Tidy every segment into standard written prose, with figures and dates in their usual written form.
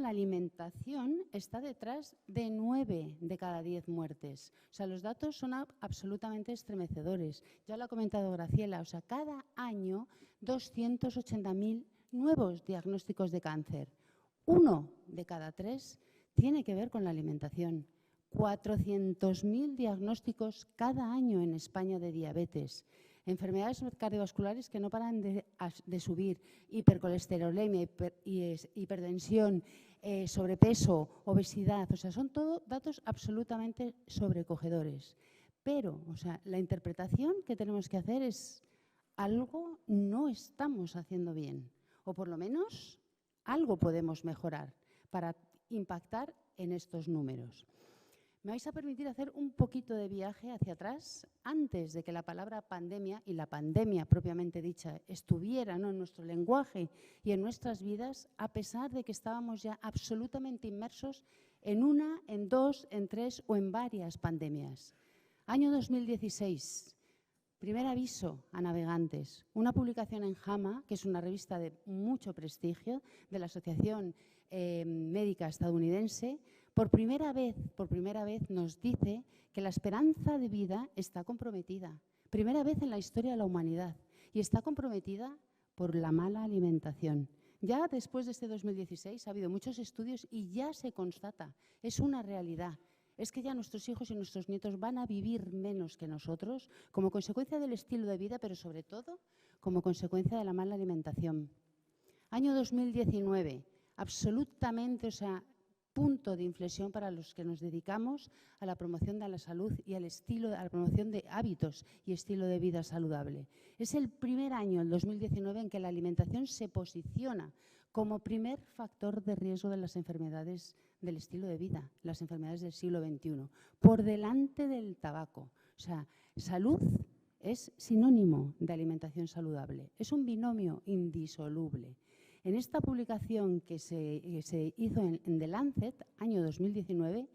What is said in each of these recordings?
La alimentación está detrás de 9 de cada 10 muertes. O sea, los datos son absolutamente estremecedores. Ya lo ha comentado Graciela, o sea, cada año 280.000 nuevos diagnósticos de cáncer. 1 de cada 3 tiene que ver con la alimentación. 400.000 diagnósticos cada año en España de diabetes. Enfermedades cardiovasculares que no paran de subir, hipercolesterolemia, hipertensión, sobrepeso, obesidad. O sea, son todo datos absolutamente sobrecogedores. Pero, o sea, la interpretación que tenemos que hacer es algo no estamos haciendo bien. O por lo menos algo podemos mejorar para impactar en estos números. Me vais a permitir hacer un poquito de viaje hacia atrás, antes de que la palabra pandemia y la pandemia propiamente dicha estuviera, ¿no?, en nuestro lenguaje y en nuestras vidas, a pesar de que estábamos ya absolutamente inmersos en una, en dos, en tres o en varias pandemias. Año 2016, primer aviso a navegantes, una publicación en JAMA, que es una revista de mucho prestigio de la Asociación Médica Estadounidense. Por primera vez nos dice que la esperanza de vida está comprometida. Primera vez en la historia de la humanidad. Y está comprometida por la mala alimentación. Ya después de este 2016 ha habido muchos estudios y ya se constata, es una realidad. Es que ya nuestros hijos y nuestros nietos van a vivir menos que nosotros como consecuencia del estilo de vida, pero sobre todo como consecuencia de la mala alimentación. Año 2019, absolutamente, o sea, punto de inflexión para los que nos dedicamos a la promoción de la salud y a la promoción de hábitos y estilo de vida saludable. Es el primer año, el 2019, en que la alimentación se posiciona como primer factor de riesgo de las enfermedades del estilo de vida, las enfermedades del siglo XXI, por delante del tabaco. O sea, salud es sinónimo de alimentación saludable, es un binomio indisoluble. En esta publicación que se hizo en The Lancet, año 2019,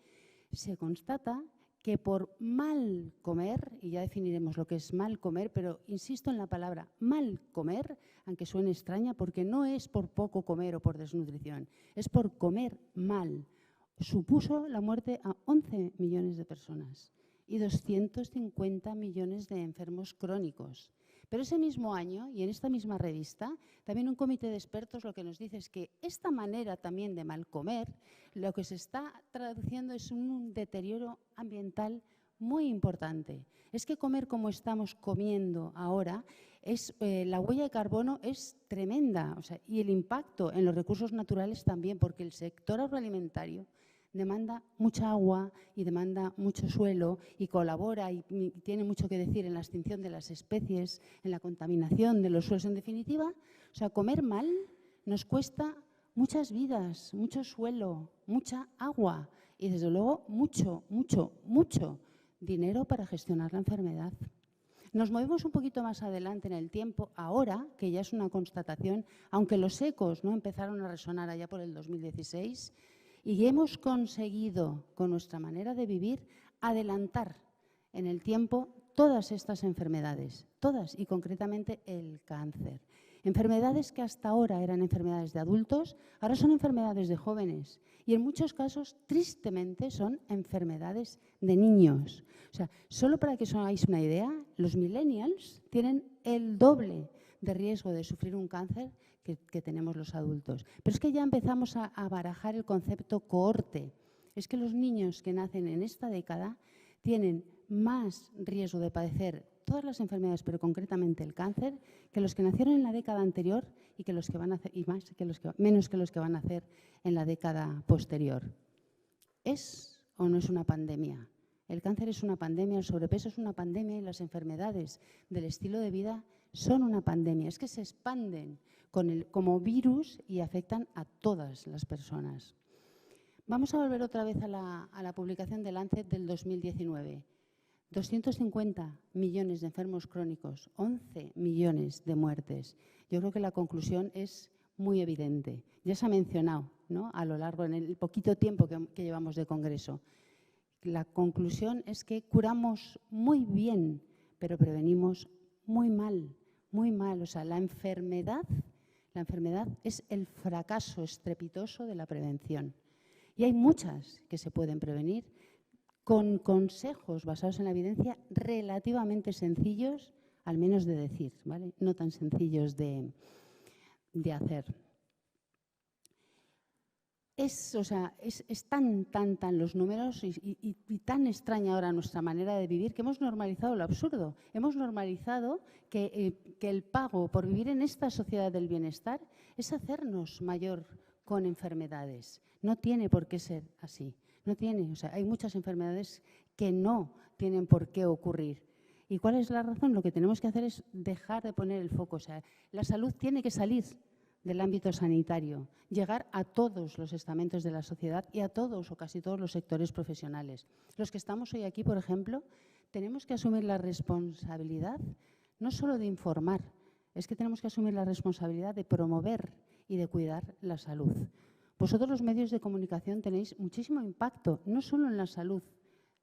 se constata que por mal comer, y ya definiremos lo que es mal comer, pero insisto en la palabra mal comer, aunque suene extraña, porque no es por poco comer o por desnutrición, es por comer mal. Supuso la muerte a 11 millones de personas y 250 millones de enfermos crónicos. Pero ese mismo año, y en esta misma revista, también un comité de expertos lo que nos dice es que esta manera también de mal comer, lo que se está traduciendo es un deterioro ambiental muy importante. Es que comer como estamos comiendo ahora, la huella de carbono es tremenda, o sea, y el impacto en los recursos naturales también, porque el sector agroalimentario demanda mucha agua y demanda mucho suelo y colabora y tiene mucho que decir en la extinción de las especies, en la contaminación de los suelos. En definitiva, o sea, comer mal nos cuesta muchas vidas, mucho suelo, mucha agua y, desde luego, mucho dinero para gestionar la enfermedad. Nos movemos un poquito más adelante en el tiempo, ahora que ya es una constatación, aunque los ecos no empezaron a resonar allá por el 2016, y hemos conseguido, con nuestra manera de vivir, adelantar en el tiempo todas estas enfermedades, todas, y concretamente el cáncer. Enfermedades que hasta ahora eran enfermedades de adultos, ahora son enfermedades de jóvenes y en muchos casos, tristemente, son enfermedades de niños. O sea, solo para que os hagáis una idea, los millennials tienen el doble de riesgo de sufrir un cáncer que tenemos los adultos. Pero es que ya empezamos a barajar el concepto cohorte. Es que los niños que nacen en esta década tienen más riesgo de padecer todas las enfermedades, pero concretamente el cáncer, que los que nacieron en la década anterior y que los que van a hacer, y menos que los que van a hacer en la década posterior. ¿Es o no es una pandemia? El cáncer es una pandemia, el sobrepeso es una pandemia y las enfermedades del estilo de vida son una pandemia. Es que se expanden como virus y afectan a todas las personas. Vamos a volver otra vez a la publicación de Lancet del 2019. 250 millones de enfermos crónicos, 11 millones de muertes. Yo creo que la conclusión es muy evidente. Ya se ha mencionado, ¿no?, a lo largo, en el poquito tiempo que llevamos de congreso. La conclusión es que curamos muy bien, pero prevenimos muy mal, muy mal. O sea, la enfermedad La enfermedad es el fracaso estrepitoso de la prevención. Y hay muchas que se pueden prevenir con consejos basados en la evidencia relativamente sencillos, al menos de decir, ¿vale? No tan sencillos de hacer. Es tan los números y tan extraña ahora nuestra manera de vivir que hemos normalizado lo absurdo. Hemos normalizado que el pago por vivir en esta sociedad del bienestar es hacernos mayor con enfermedades. No tiene por qué ser así. No tiene. O sea, hay muchas enfermedades que no tienen por qué ocurrir. ¿Y cuál es la razón? Lo que tenemos que hacer es dejar de poner el foco. O sea, la salud tiene que salir del ámbito sanitario, llegar a todos los estamentos de la sociedad y a todos o casi todos los sectores profesionales. Los que estamos hoy aquí, por ejemplo, tenemos que asumir la responsabilidad no solo de informar, es que tenemos que asumir la responsabilidad de promover y de cuidar la salud. Vosotros, los medios de comunicación, tenéis muchísimo impacto, no solo en la salud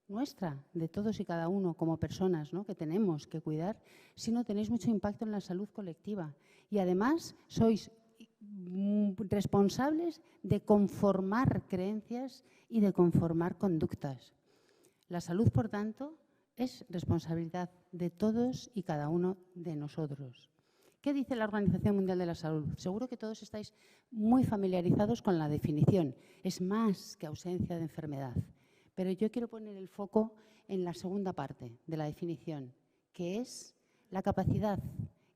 nuestra, de todos y cada uno como personas, ¿no?, que tenemos que cuidar, sino tenéis mucho impacto en la salud colectiva. Y además sois responsables de conformar creencias y de conformar conductas. La salud, por tanto, es responsabilidad de todos y cada uno de nosotros. ¿Qué dice la Organización Mundial de la Salud? Seguro que todos estáis muy familiarizados con la definición. Es más que ausencia de enfermedad. Pero yo quiero poner el foco en la segunda parte de la definición, que es la capacidad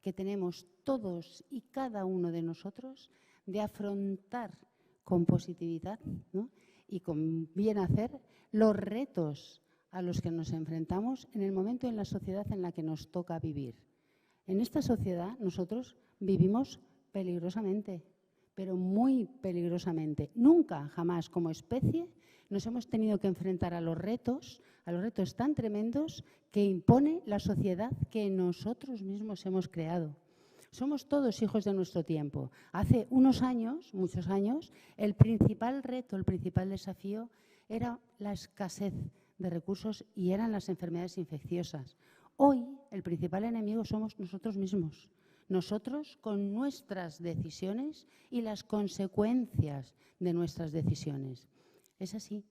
que tenemos todos y cada uno de nosotros de afrontar con positividad, ¿no?, y con bien hacer los retos a los que nos enfrentamos en el momento en la sociedad en la que nos toca vivir. En esta sociedad nosotros vivimos peligrosamente, pero muy peligrosamente. Nunca, jamás, como especie, nos hemos tenido que enfrentar a los retos tan tremendos que impone la sociedad que nosotros mismos hemos creado. Somos todos hijos de nuestro tiempo. Hace unos años, muchos años, el principal reto, el principal desafío era la escasez de recursos y eran las enfermedades infecciosas. Hoy el principal enemigo somos nosotros mismos. Nosotros con nuestras decisiones y las consecuencias de nuestras decisiones. Es así.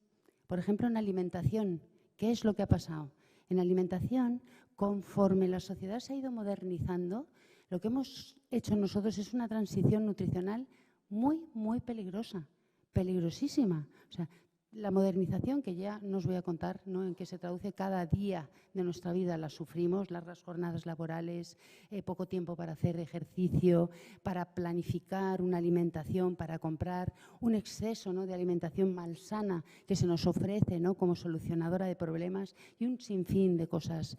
Por ejemplo, en alimentación, ¿qué es lo que ha pasado? En alimentación, conforme la sociedad se ha ido modernizando, lo que hemos hecho nosotros es una transición nutricional muy, muy peligrosa, peligrosísima. O sea, la modernización, que ya no os voy a contar, ¿no?, en qué se traduce cada día de nuestra vida, la sufrimos, largas jornadas laborales, poco tiempo para hacer ejercicio, para planificar una alimentación, para comprar un exceso, ¿no?, de alimentación malsana que se nos ofrece, ¿no?, como solucionadora de problemas y un sinfín de cosas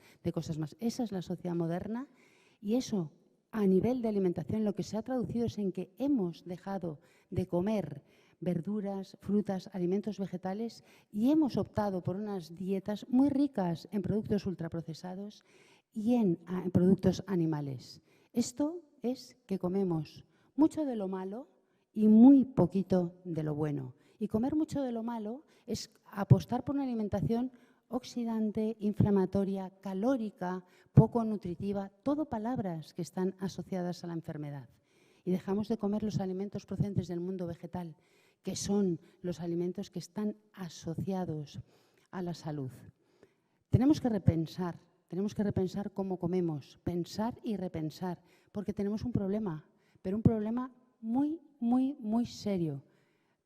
más. Esa es la sociedad moderna y eso, a nivel de alimentación, lo que se ha traducido es en que hemos dejado de comer verduras, frutas, alimentos vegetales y hemos optado por unas dietas muy ricas en productos ultraprocesados y en productos animales. Esto es que comemos mucho de lo malo y muy poquito de lo bueno. Y comer mucho de lo malo es apostar por una alimentación oxidante, inflamatoria, calórica, poco nutritiva, todo palabras que están asociadas a la enfermedad. Y dejamos de comer los alimentos procedentes del mundo vegetal, que son los alimentos que están asociados a la salud. Tenemos que repensar cómo comemos, pensar y repensar, porque tenemos un problema, pero un problema muy, muy, muy serio.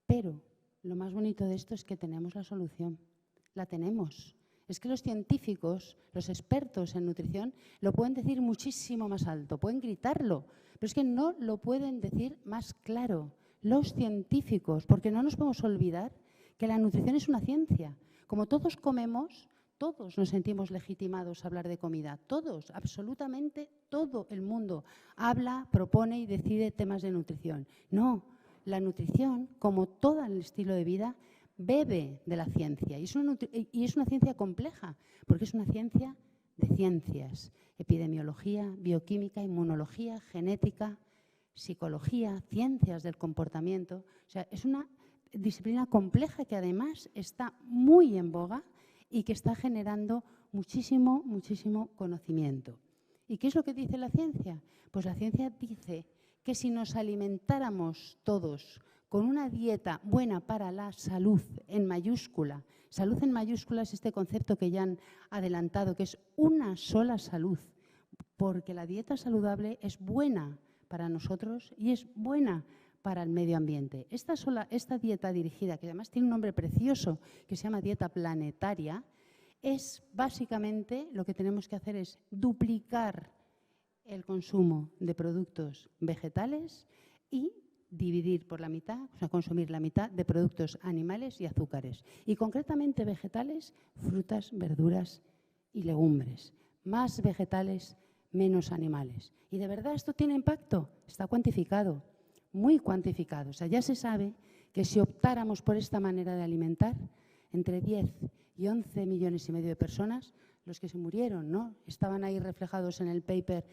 Pero lo más bonito de esto es que tenemos la solución, la tenemos. Es que los científicos, los expertos en nutrición, lo pueden decir muchísimo más alto, pueden gritarlo, pero es que no lo pueden decir más claro. Los científicos, porque no nos podemos olvidar que la nutrición es una ciencia. Como todos comemos, todos nos sentimos legitimados a hablar de comida. Todos, absolutamente todo el mundo habla, propone y decide temas de nutrición. No, la nutrición, como todo el estilo de vida, bebe de la ciencia. Y es una ciencia compleja, porque es una ciencia de ciencias. Epidemiología, bioquímica, inmunología, genética, psicología, ciencias del comportamiento. O sea, es una disciplina compleja que además está muy en boga y que está generando muchísimo conocimiento. ¿Y qué es lo que dice la ciencia? Pues la ciencia dice que si nos alimentáramos todos con una dieta buena para la salud en mayúscula, salud en mayúscula es este concepto que ya han adelantado, que es una sola salud, porque la dieta saludable es buena para nosotros y es buena para el medio ambiente. Esta dieta dirigida, que además tiene un nombre precioso, que se llama dieta planetaria, es básicamente lo que tenemos que hacer es duplicar el consumo de productos vegetales y dividir por la mitad, o sea, consumir la mitad de productos animales y azúcares. Y concretamente vegetales, frutas, verduras y legumbres. Más vegetales, menos animales. ¿Y de verdad esto tiene impacto? Está cuantificado, muy cuantificado. O sea, ya se sabe que si optáramos por esta manera de alimentar, entre 10 y 11 millones y medio de personas, los que se murieron, ¿no?, estaban ahí reflejados en el paper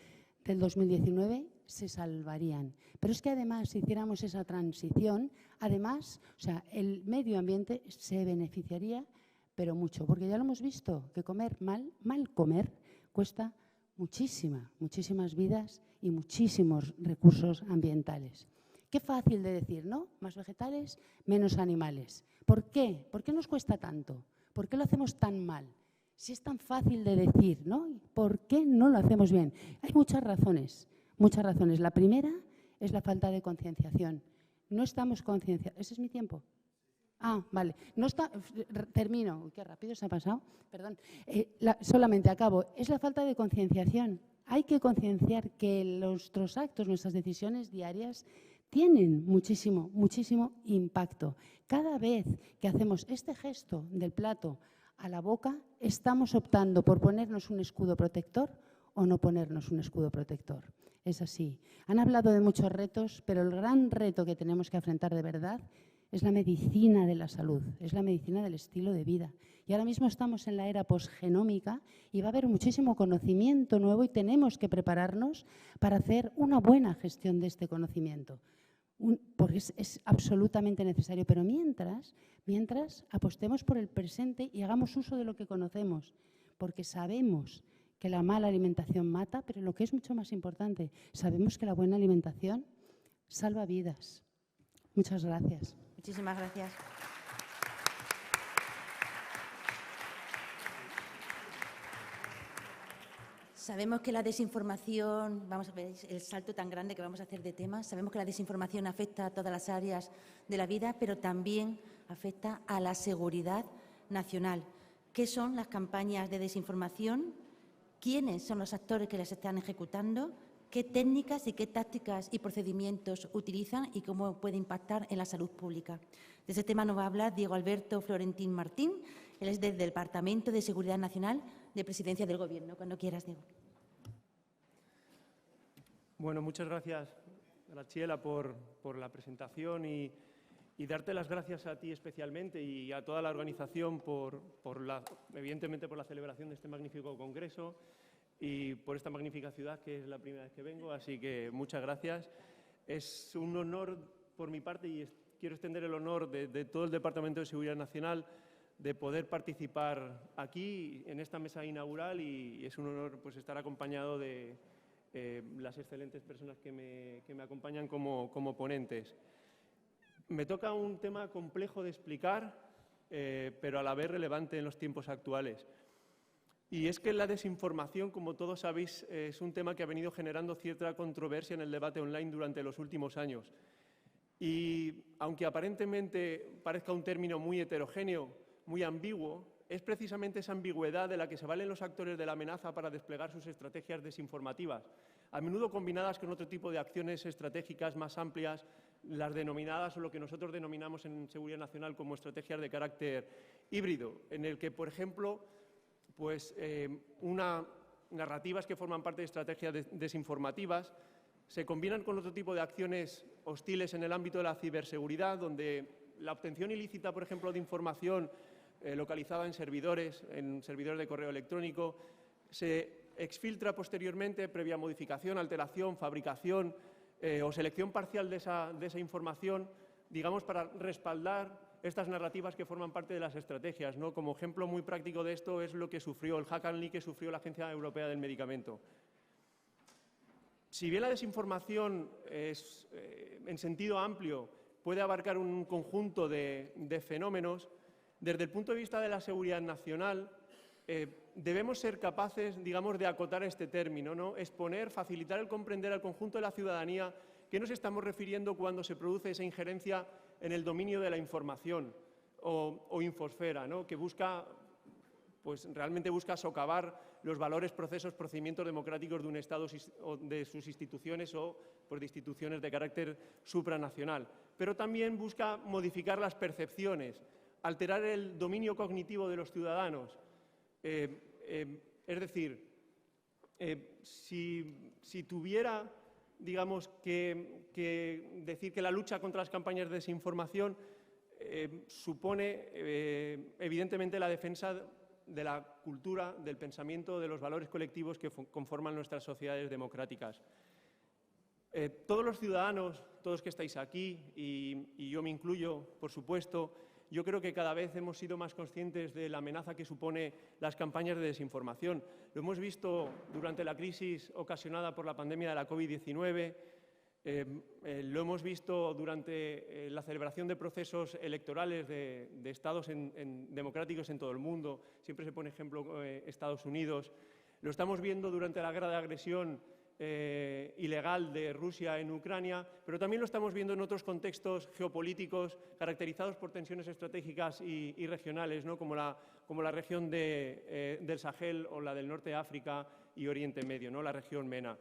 del 2019, se salvarían. Pero es que además, si hiciéramos esa transición, además, o sea, el medio ambiente se beneficiaría, pero mucho, porque ya lo hemos visto, que comer mal comer, cuesta muchísimas vidas y muchísimos recursos ambientales. Qué fácil de decir, ¿no? Más vegetales, menos animales. ¿Por qué? ¿Por qué nos cuesta tanto? ¿Por qué lo hacemos tan mal? Si es tan fácil de decir, ¿no? ¿Por qué no lo hacemos bien? Hay muchas razones, muchas razones. La primera es la falta de concienciación. No estamos concienciados. ¿Ese es mi tiempo? Ah, vale. Termino. Uy, qué rápido se ha pasado. Perdón. Solamente acabo. Es la falta de concienciación. Hay que concienciar que nuestros actos, nuestras decisiones diarias tienen muchísimo impacto. Cada vez que hacemos este gesto del plato a la boca, estamos optando por ponernos un escudo protector o no ponernos un escudo protector. Es así. Han hablado de muchos retos, pero el gran reto que tenemos que afrontar de verdad es la medicina de la salud, es la medicina del estilo de vida. Y ahora mismo estamos en la era posgenómica y va a haber muchísimo conocimiento nuevo y tenemos que prepararnos para hacer una buena gestión de este conocimiento. Porque es absolutamente necesario. Pero mientras apostemos por el presente y hagamos uso de lo que conocemos, porque sabemos que la mala alimentación mata, pero lo que es mucho más importante, sabemos que la buena alimentación salva vidas. Muchas gracias. Muchísimas gracias. Sabemos que la desinformación, vamos a ver el salto tan grande que vamos a hacer de temas, sabemos que la desinformación afecta a todas las áreas de la vida, pero también afecta a la seguridad nacional. ¿Qué son las campañas de desinformación? ¿Quiénes son los actores que las están ejecutando? ¿Qué técnicas y qué tácticas y procedimientos utilizan y cómo puede impactar en la salud pública? De ese tema nos va a hablar Diego Alberto Florentín Martín. Él es del Departamento de Seguridad Nacional de Presidencia del Gobierno. Cuando quieras, Diego. Bueno, muchas gracias, Graciela, por la presentación y darte las gracias a ti especialmente y a toda la organización evidentemente por la celebración de este magnífico congreso y por esta magnífica ciudad, que es la primera vez que vengo, así que muchas gracias. Es un honor por mi parte y quiero extender el honor de todo el Departamento de Seguridad Nacional de poder participar aquí en esta mesa inaugural y es un honor pues estar acompañado de las excelentes personas que me acompañan como ponentes. Me toca un tema complejo de explicar, pero a la vez relevante en los tiempos actuales. Y es que la desinformación, como todos sabéis, es un tema que ha venido generando cierta controversia en el debate online durante los últimos años. Y aunque aparentemente parezca un término muy heterogéneo, muy ambiguo, es precisamente esa ambigüedad de la que se valen los actores de la amenaza para desplegar sus estrategias desinformativas, a menudo combinadas con otro tipo de acciones estratégicas más amplias, las denominadas o lo que nosotros denominamos en Seguridad Nacional como estrategias de carácter híbrido, en el que, por ejemplo, pues, narrativas que forman parte de estrategias desinformativas se combinan con otro tipo de acciones hostiles en el ámbito de la ciberseguridad, donde la obtención ilícita, por ejemplo, de información localizada en servidores de correo electrónico, se exfiltra posteriormente previa modificación, alteración, fabricación o selección parcial de esa información, digamos, para respaldar estas narrativas que forman parte de las estrategias, ¿no? Como ejemplo muy práctico de esto es lo que sufrió el hack and leak que sufrió la Agencia Europea del Medicamento. Si bien la desinformación es, en sentido amplio, puede abarcar un conjunto de fenómenos, desde el punto de vista de la seguridad nacional, debemos ser capaces, digamos, de acotar este término, ¿no? Exponer, facilitar el comprender al conjunto de la ciudadanía qué nos estamos refiriendo cuando se produce esa injerencia en el dominio de la información o infosfera, ¿no? Que busca, pues realmente busca socavar los valores, procesos, procedimientos democráticos de un Estado o de sus instituciones o pues, de instituciones de carácter supranacional. Pero también busca modificar las percepciones, alterar el dominio cognitivo de los ciudadanos. Es decir, si tuviera, digamos, que decir que la lucha contra las campañas de desinformación supone, evidentemente, la defensa de la cultura, del pensamiento, de los valores colectivos que conforman nuestras sociedades democráticas. Todos los ciudadanos, todos que estáis aquí, y yo me incluyo, por supuesto, yo creo que cada vez hemos sido más conscientes de la amenaza que supone las campañas de desinformación. Lo hemos visto durante la crisis ocasionada por la pandemia de la COVID-19, lo hemos visto durante la celebración de procesos electorales de estados democráticos en todo el mundo. Siempre se pone ejemplo Estados Unidos. Lo estamos viendo durante la guerra de agresión ilegal de Rusia en Ucrania, pero también lo estamos viendo en otros contextos geopolíticos caracterizados por tensiones estratégicas y regionales, ¿no? como la región del Sahel o la del norte de África y Oriente Medio, ¿no? La región MENA.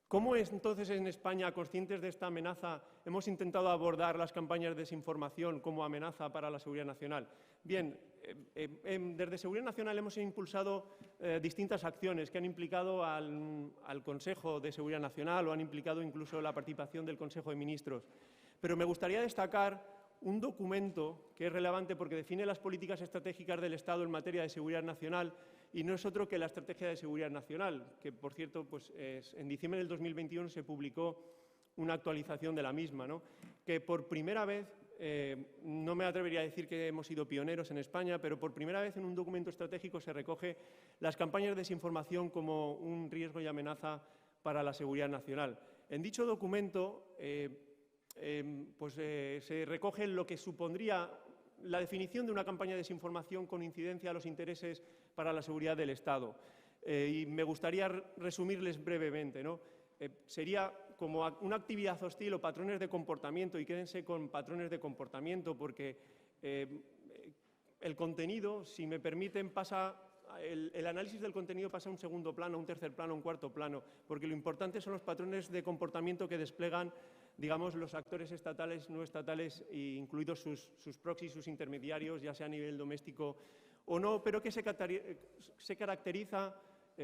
¿Cómo es entonces en España, conscientes de esta amenaza, hemos intentado abordar las campañas de desinformación como amenaza para la seguridad nacional? Bien, desde Seguridad Nacional hemos impulsado distintas acciones que han implicado al Consejo de Seguridad Nacional o han implicado incluso la participación del Consejo de Ministros. Pero me gustaría destacar un documento que es relevante porque define las políticas estratégicas del Estado en materia de seguridad nacional y no es otro que la Estrategia de Seguridad Nacional, que, por cierto, pues, en diciembre del 2021 se publicó una actualización de la misma, ¿no? Que por primera vez, no me atrevería a decir que hemos sido pioneros en España, pero por primera vez en un documento estratégico se recoge las campañas de desinformación como un riesgo y amenaza para la seguridad nacional. En dicho documento se recoge lo que supondría la definición de una campaña de desinformación con incidencia a los intereses para la seguridad del Estado. Y me gustaría resumirles brevemente, ¿no? Sería como una actividad hostil o patrones de comportamiento, y quédense con patrones de comportamiento, porque el contenido, si me permiten, el análisis del contenido pasa a un segundo plano, a un tercer plano, a un cuarto plano, porque lo importante son los patrones de comportamiento que desplegan, digamos, los actores estatales, no estatales, incluidos sus proxies, sus intermediarios, ya sea a nivel doméstico o no, pero que se caracteriza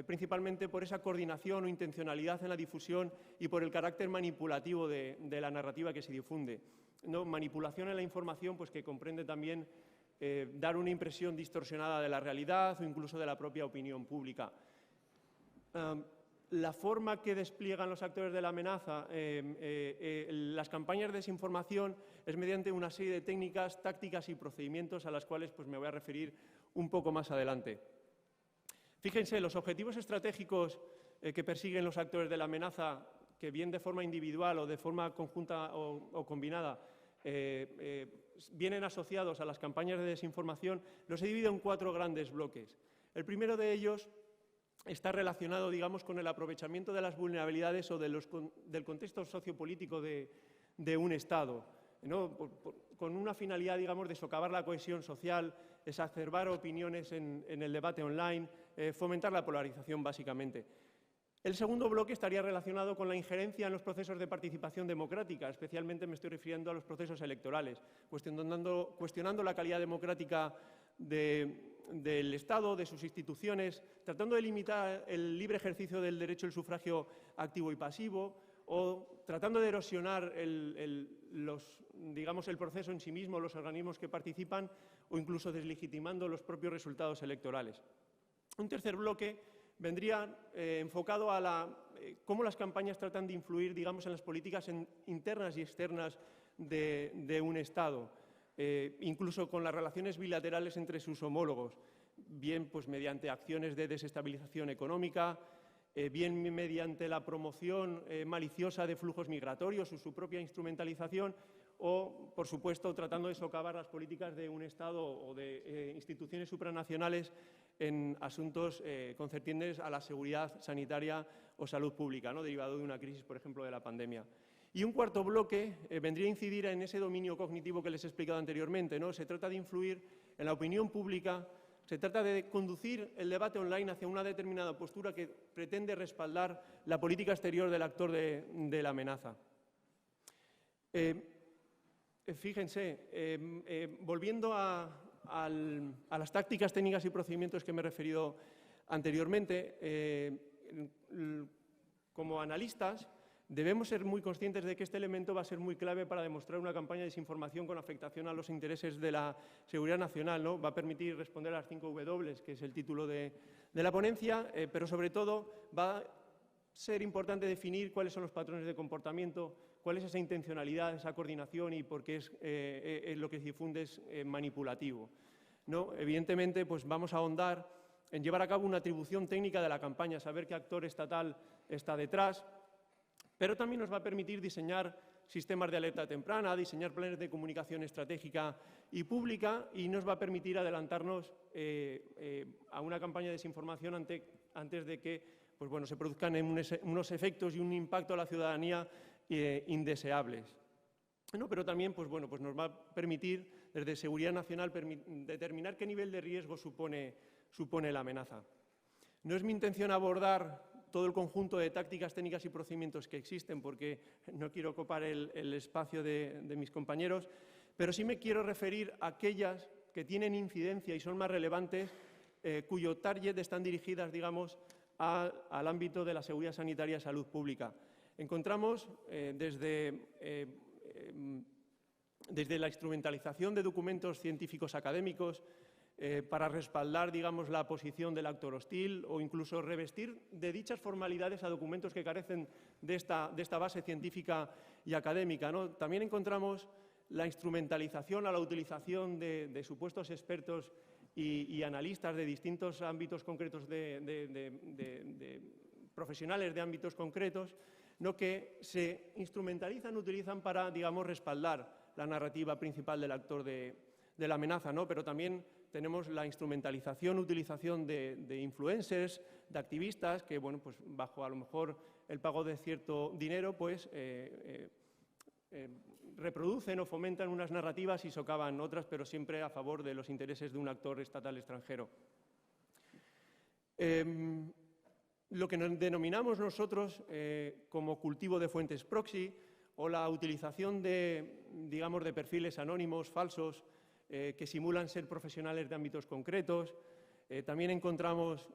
principalmente por esa coordinación o intencionalidad en la difusión y por el carácter manipulativo de la narrativa que se difunde, ¿no? Manipulación en la información, pues, que comprende también dar una impresión distorsionada de la realidad o incluso de la propia opinión pública. La forma que despliegan los actores de la amenaza, las campañas de desinformación, es mediante una serie de técnicas, tácticas y procedimientos a las cuales pues, me voy a referir un poco más adelante. Fíjense, los objetivos estratégicos que persiguen los actores de la amenaza, que bien de forma individual o de forma conjunta o combinada, vienen asociados a las campañas de desinformación, los he dividido en 4 grandes bloques. El primero de ellos está relacionado, digamos, con el aprovechamiento de las vulnerabilidades o del contexto sociopolítico de un Estado, ¿no? Con una finalidad, digamos, de socavar la cohesión social, exacerbar opiniones en el debate online, fomentar la polarización, básicamente. El segundo bloque estaría relacionado con la injerencia en los procesos de participación democrática, especialmente me estoy refiriendo a los procesos electorales, cuestionando la calidad democrática del Estado, de sus instituciones, tratando de limitar el libre ejercicio del derecho al sufragio activo y pasivo, o tratando de erosionar el proceso en sí mismo, los organismos que participan, o incluso deslegitimando los propios resultados electorales. Un tercer bloque vendría enfocado a cómo las campañas tratan de influir, digamos, en las políticas internas y externas de un Estado, incluso con las relaciones bilaterales entre sus homólogos, bien pues mediante acciones de desestabilización económica, bien mediante la promoción maliciosa de flujos migratorios o su propia instrumentalización, o, por supuesto, tratando de socavar las políticas de un Estado o de instituciones supranacionales en asuntos concernientes a la seguridad sanitaria o salud pública, ¿no?, derivado de una crisis, por ejemplo, de la pandemia. Y un cuarto bloque vendría a incidir en ese dominio cognitivo que les he explicado anteriormente, ¿no? Se trata de influir en la opinión pública, se trata de conducir el debate online hacia una determinada postura que pretende respaldar la política exterior del actor de la amenaza. Fíjense, volviendo a las tácticas, técnicas y procedimientos que me he referido anteriormente, como analistas debemos ser muy conscientes de que este elemento va a ser muy clave para demostrar una campaña de desinformación con afectación a los intereses de la seguridad nacional, ¿no? Va a permitir responder a las 5 W, que es el título de la ponencia, pero sobre todo va a ser importante definir cuáles son los patrones de comportamiento, cuál es esa intencionalidad, esa coordinación y por qué lo que se difunde es manipulativo, ¿no? Evidentemente, pues vamos a ahondar en llevar a cabo una atribución técnica de la campaña, saber qué actor estatal está detrás, pero también nos va a permitir diseñar sistemas de alerta temprana, diseñar planes de comunicación estratégica y pública, y nos va a permitir adelantarnos a una campaña de desinformación antes de que pues bueno, se produzcan unos efectos y un impacto a la ciudadanía indeseables. ¿No? Pero también pues bueno, pues nos va a permitir, desde Seguridad Nacional, determinar qué nivel de riesgo supone la amenaza. No es mi intención abordar todo el conjunto de tácticas, técnicas y procedimientos que existen, porque no quiero ocupar el espacio de mis compañeros, pero sí me quiero referir a aquellas que tienen incidencia y son más relevantes, cuyo target están dirigidas, digamos, al ámbito de la seguridad sanitaria y salud pública. Encontramos desde la instrumentalización de documentos científicos académicos para respaldar, digamos, la posición del actor hostil, o incluso revestir de dichas formalidades a documentos que carecen de esta base científica y académica, ¿no? También encontramos la instrumentalización a la utilización de supuestos expertos y analistas de distintos ámbitos concretos, de profesionales de ámbitos concretos, ¿no?, que se instrumentalizan, utilizan para, digamos, respaldar la narrativa principal del actor de la amenaza, ¿no? Pero también tenemos la instrumentalización, utilización de influencers, de activistas, que, bueno, pues bajo a lo mejor el pago de cierto dinero, pues reproducen o fomentan unas narrativas y socavan otras, pero siempre a favor de los intereses de un actor estatal extranjero. Lo que denominamos nosotros como cultivo de fuentes proxy, o la utilización digamos, de perfiles anónimos, falsos, que simulan ser profesionales de ámbitos concretos. También encontramos,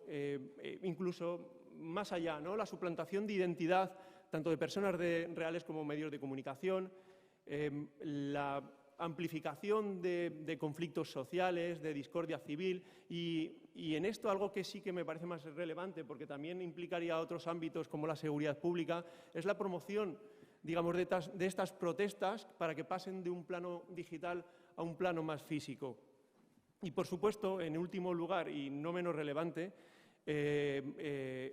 incluso más allá, ¿no?, la suplantación de identidad tanto de personas reales como medios de comunicación, la amplificación de conflictos sociales, de discordia civil, y en esto algo que sí que me parece más relevante, porque también implicaría otros ámbitos como la seguridad pública, es la promoción, digamos, de estas protestas para que pasen de un plano digital a un plano más físico. Y, por supuesto, en último lugar, y no menos relevante,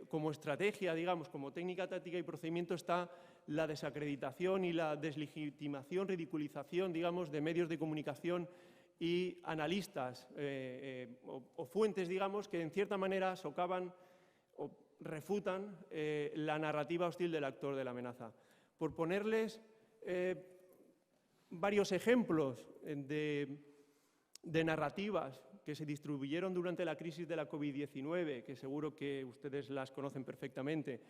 como estrategia, digamos, como técnica, táctica y procedimiento, está la desacreditación y la deslegitimación, ridiculización, digamos, de medios de comunicación y analistas o fuentes, digamos, que en cierta manera socavan o refutan la narrativa hostil del actor de la amenaza. Por ponerles varios ejemplos de narrativas que se distribuyeron durante la crisis de la COVID-19, que seguro que ustedes las conocen perfectamente,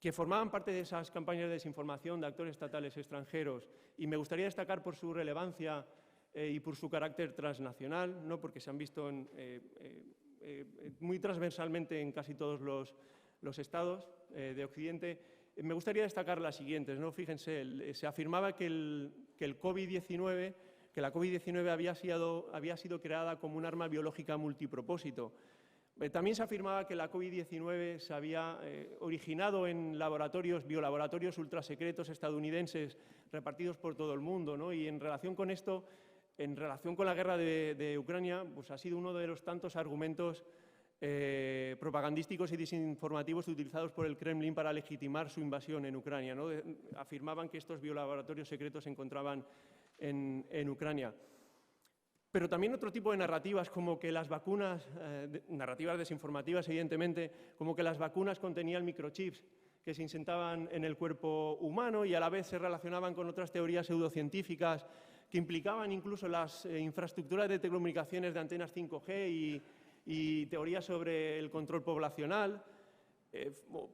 que formaban parte de esas campañas de desinformación de actores estatales extranjeros, y me gustaría destacar por su relevancia y por su carácter transnacional, ¿no?, porque se han visto muy transversalmente en casi todos los estados de Occidente. Me gustaría destacar las siguientes, ¿no? Fíjense, se afirmaba que la COVID-19 había sido creada como un arma biológica multipropósito. También se afirmaba que la COVID-19 se había originado en biolaboratorios ultrasecretos estadounidenses repartidos por todo el mundo, ¿no? Y en relación con esto, en relación con la guerra de Ucrania, pues ha sido uno de los tantos argumentos propagandísticos y desinformativos utilizados por el Kremlin para legitimar su invasión en Ucrania, ¿no? Afirmaban que estos biolaboratorios secretos se encontraban en Ucrania. Pero también otro tipo de narrativas, como que las vacunas, narrativas desinformativas evidentemente, como que las vacunas contenían microchips que se insertaban en el cuerpo humano y a la vez se relacionaban con otras teorías pseudocientíficas que implicaban incluso las infraestructuras de telecomunicaciones de antenas 5G y teorías sobre el control poblacional.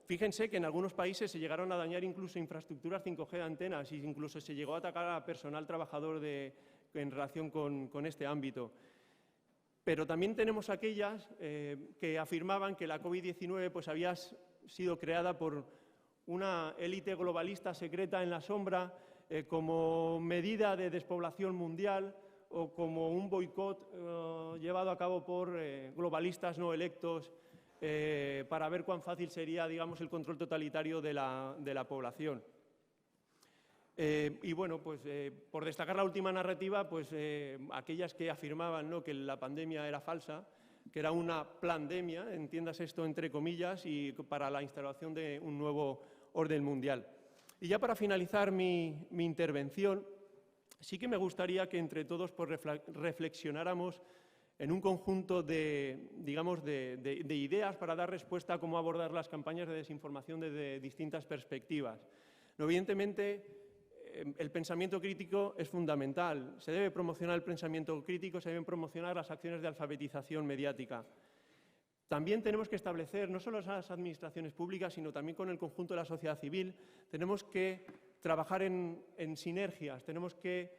Fíjense que en algunos países se llegaron a dañar incluso infraestructuras 5G de antenas e incluso se llegó a atacar a personal trabajador en relación con este ámbito. Pero también tenemos aquellas que afirmaban que la COVID-19 pues, había sido creada por una élite globalista secreta en la sombra como medida de despoblación mundial o como un boicot llevado a cabo por globalistas no electos para ver cuán fácil sería, digamos, el control totalitario de la población. Y bueno, pues por destacar la última narrativa, pues aquellas que afirmaban, ¿no?, que la pandemia era falsa, que era una plandemia, entiendas esto entre comillas, y para la instalación de un nuevo orden mundial. Y ya para finalizar mi intervención, sí que me gustaría que entre todos pues, reflexionáramos en un conjunto de, digamos, de ideas para dar respuesta a cómo abordar las campañas de desinformación desde distintas perspectivas. No, evidentemente, el pensamiento crítico es fundamental. Se debe promocionar el pensamiento crítico, se deben promocionar las acciones de alfabetización mediática. También tenemos que establecer, no solo las administraciones públicas, sino también con el conjunto de la sociedad civil, tenemos que trabajar en sinergias, tenemos que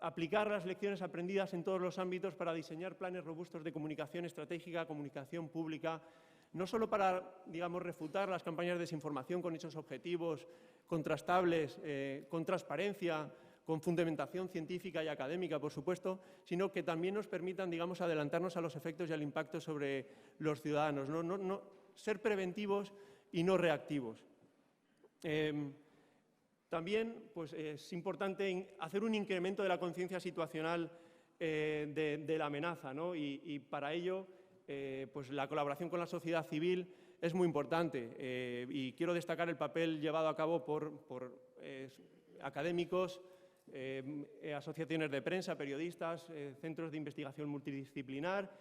aplicar las lecciones aprendidas en todos los ámbitos para diseñar planes robustos de comunicación estratégica, comunicación pública, no solo para, digamos, refutar las campañas de desinformación con hechos objetivos, contrastables, con transparencia, con fundamentación científica y académica, por supuesto, sino que también nos permitan, digamos, adelantarnos a los efectos y al impacto sobre los ciudadanos, no ser preventivos y no reactivos. También pues, es importante hacer un incremento de la conciencia situacional de la amenaza, ¿no? Y para ello pues la colaboración con la sociedad civil es muy importante y quiero destacar el papel llevado a cabo por académicos, asociaciones de prensa, periodistas, centros de investigación multidisciplinar,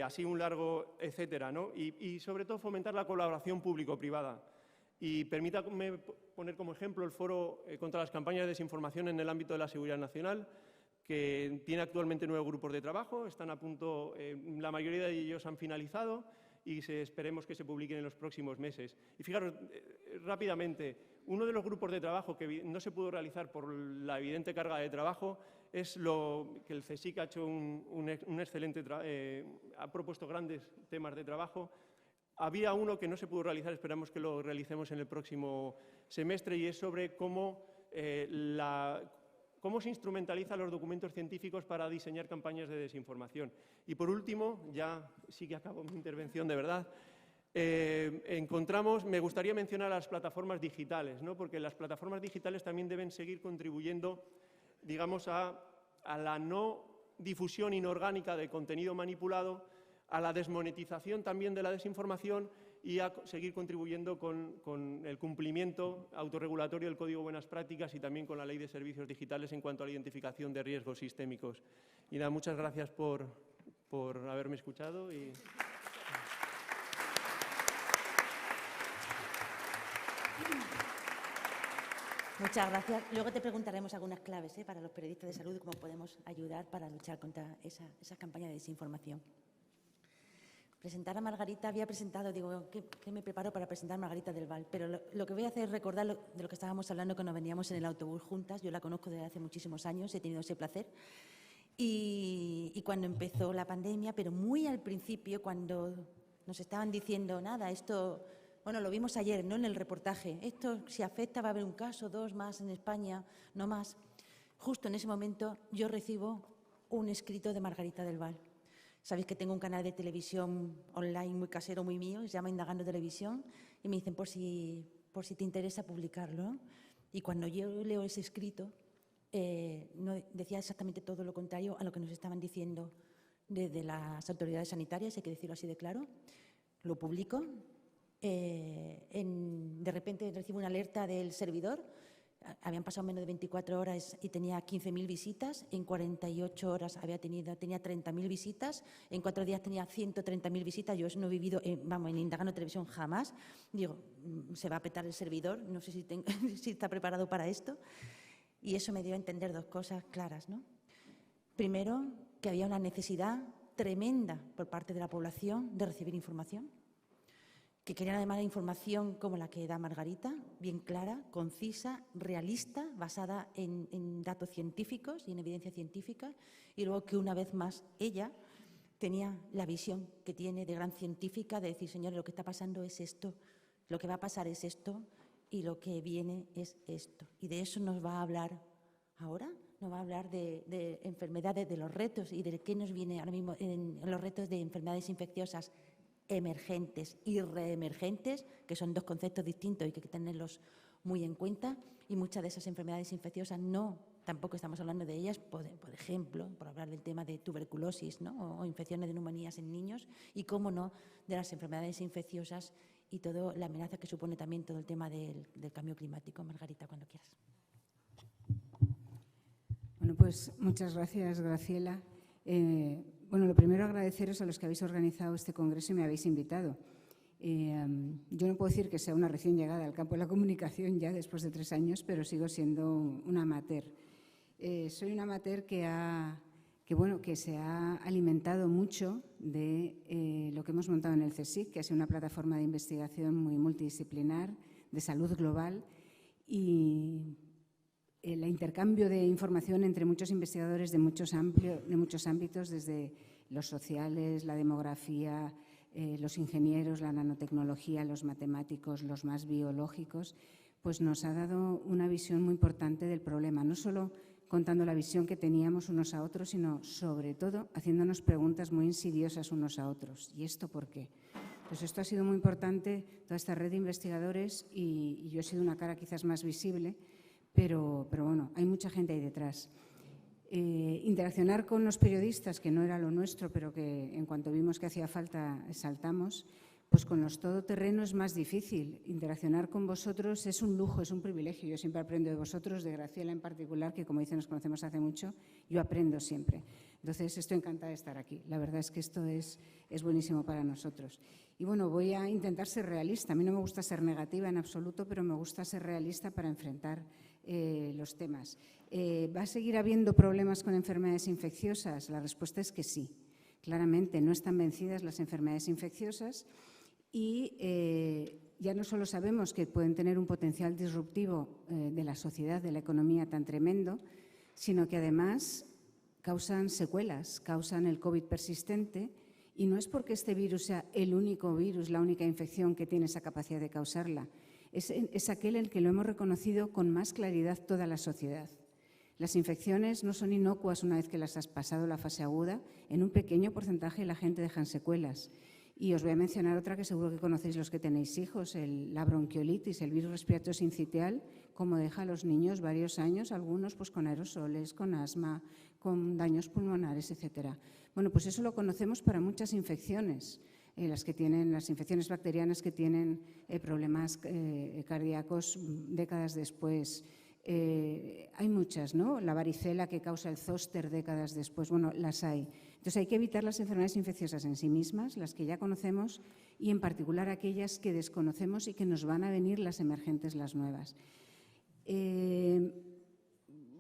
así un largo etcétera, ¿no? Y sobre todo fomentar la colaboración público-privada. Y permítame poner como ejemplo el Foro contra las campañas de desinformación en el ámbito de la seguridad nacional, que tiene actualmente 9 grupos de trabajo, están a punto, la mayoría de ellos han finalizado y esperemos que se publiquen en los próximos meses. Y fijaros, rápidamente, uno de los grupos de trabajo que no se pudo realizar por la evidente carga de trabajo es lo que el CSIC ha hecho un excelente ha propuesto grandes temas de trabajo. Había uno que no se pudo realizar, esperamos que lo realicemos en el próximo semestre, y es sobre cómo se instrumentalizan los documentos científicos para diseñar campañas de desinformación. Y por último, ya sí que acabo mi intervención de verdad, me gustaría mencionar las plataformas digitales, ¿no? Porque las plataformas digitales también deben seguir contribuyendo, digamos, a la no difusión inorgánica de contenido manipulado, a la desmonetización también de la desinformación y a seguir contribuyendo con el cumplimiento autorregulatorio del Código de Buenas Prácticas y también con la Ley de Servicios Digitales en cuanto a la identificación de riesgos sistémicos. Y nada, muchas gracias por haberme escuchado. Muchas gracias. Luego te preguntaremos algunas claves para los periodistas de salud, cómo podemos ayudar para luchar contra esa campaña de desinformación. Presentar a Margarita, había presentado, digo, ¿qué me preparo para presentar a Margarita del Val? Pero lo que voy a hacer es recordar de lo que estábamos hablando cuando veníamos en el autobús juntas. Yo la conozco desde hace muchísimos años, he tenido ese placer. Y cuando empezó la pandemia, pero muy al principio, cuando nos estaban diciendo, nada, esto, bueno, lo vimos ayer, ¿no?, en el reportaje, esto si afecta va a haber un caso, 2 más en España, no más. Justo en ese momento yo recibo un escrito de Margarita del Val. Sabéis que tengo un canal de televisión online muy casero, muy mío, se llama Indagando Televisión, y me dicen, por si te interesa publicarlo. Y cuando yo leo ese escrito, no, decía exactamente todo lo contrario a lo que nos estaban diciendo desde las autoridades sanitarias, hay que decirlo así de claro. Lo publico. De repente recibo una alerta del servidor. Habían pasado menos de 24 horas y tenía 15.000 visitas. En 48 horas tenía 30.000 visitas. En 4 días tenía 130.000 visitas. Yo eso no he vivido en Indagando Televisión jamás. Digo, se va a petar el servidor. No sé si está preparado para esto. Y eso me dio a entender 2 cosas claras, ¿no? Primero, que había una necesidad tremenda por parte de la población de recibir información. Que querían además la información como la que da Margarita, bien clara, concisa, realista, basada en datos científicos y en evidencia científica, y luego que una vez más ella tenía la visión que tiene de gran científica de decir, señores, lo que está pasando es esto, lo que va a pasar es esto y lo que viene es esto. Y de eso nos va a hablar ahora, nos va a hablar de enfermedades, de los retos y de qué nos viene ahora mismo en los retos de enfermedades infecciosas emergentes y reemergentes, que son 2 conceptos distintos y que hay que tenerlos muy en cuenta, y muchas de esas enfermedades infecciosas tampoco estamos hablando de ellas, por ejemplo, por hablar del tema de tuberculosis, ¿no? o infecciones de neumonías en niños, y cómo no, de las enfermedades infecciosas y toda la amenaza que supone también todo el tema del cambio climático. Margarita, cuando quieras. Bueno, pues muchas gracias, Graciela. Bueno, lo primero agradeceros a los que habéis organizado este congreso y me habéis invitado. Yo no puedo decir que sea una recién llegada al campo de la comunicación ya después de 3 años, pero sigo siendo una amateur. Soy una amateur que se ha alimentado mucho de lo que hemos montado en el CSIC, que ha sido una plataforma de investigación muy multidisciplinar, de salud global, y el intercambio de información entre muchos investigadores de muchos ámbitos, desde los sociales, la demografía, los ingenieros, la nanotecnología, los matemáticos, los más biológicos, pues nos ha dado una visión muy importante del problema, no solo contando la visión que teníamos unos a otros, sino sobre todo haciéndonos preguntas muy insidiosas unos a otros. ¿Y esto por qué? Pues esto ha sido muy importante, toda esta red de investigadores, y yo he sido una cara quizás más visible, pero bueno, hay mucha gente ahí detrás. Interaccionar con los periodistas, que no era lo nuestro, pero que en cuanto vimos que hacía falta saltamos, pues con los todoterrenos es más difícil. Interaccionar con vosotros es un lujo, es un privilegio. Yo siempre aprendo de vosotros, de Graciela en particular, que como dice nos conocemos hace mucho, yo aprendo siempre. Entonces estoy encantada de estar aquí. La verdad es que esto es buenísimo para nosotros. Y bueno, voy a intentar ser realista. A mí no me gusta ser negativa en absoluto, pero me gusta ser realista para enfrentar los temas. ¿Va a seguir habiendo problemas con enfermedades infecciosas? La respuesta es que sí. Claramente no están vencidas las enfermedades infecciosas y ya no solo sabemos que pueden tener un potencial disruptivo de la sociedad, de la economía tan tremendo, sino que además causan secuelas, causan el COVID persistente, y no es porque este virus sea el único virus, la única infección que tiene esa capacidad de causarla. Es aquel en el que lo hemos reconocido con más claridad toda la sociedad. Las infecciones no son inocuas una vez que las has pasado la fase aguda. En un pequeño porcentaje la gente deja secuelas. Y os voy a mencionar otra que seguro que conocéis los que tenéis hijos, la bronquiolitis, el virus respiratorio sincitial, como deja a los niños varios años, algunos pues con aerosoles, con asma, con daños pulmonares, etcétera. Bueno, pues eso lo conocemos para muchas infecciones. Las infecciones bacterianas que tienen problemas cardíacos décadas después. Hay muchas, ¿no? La varicela que causa el zóster décadas después, bueno, las hay. Entonces hay que evitar las enfermedades infecciosas en sí mismas, las que ya conocemos, y en particular aquellas que desconocemos y que nos van a venir las emergentes, las nuevas.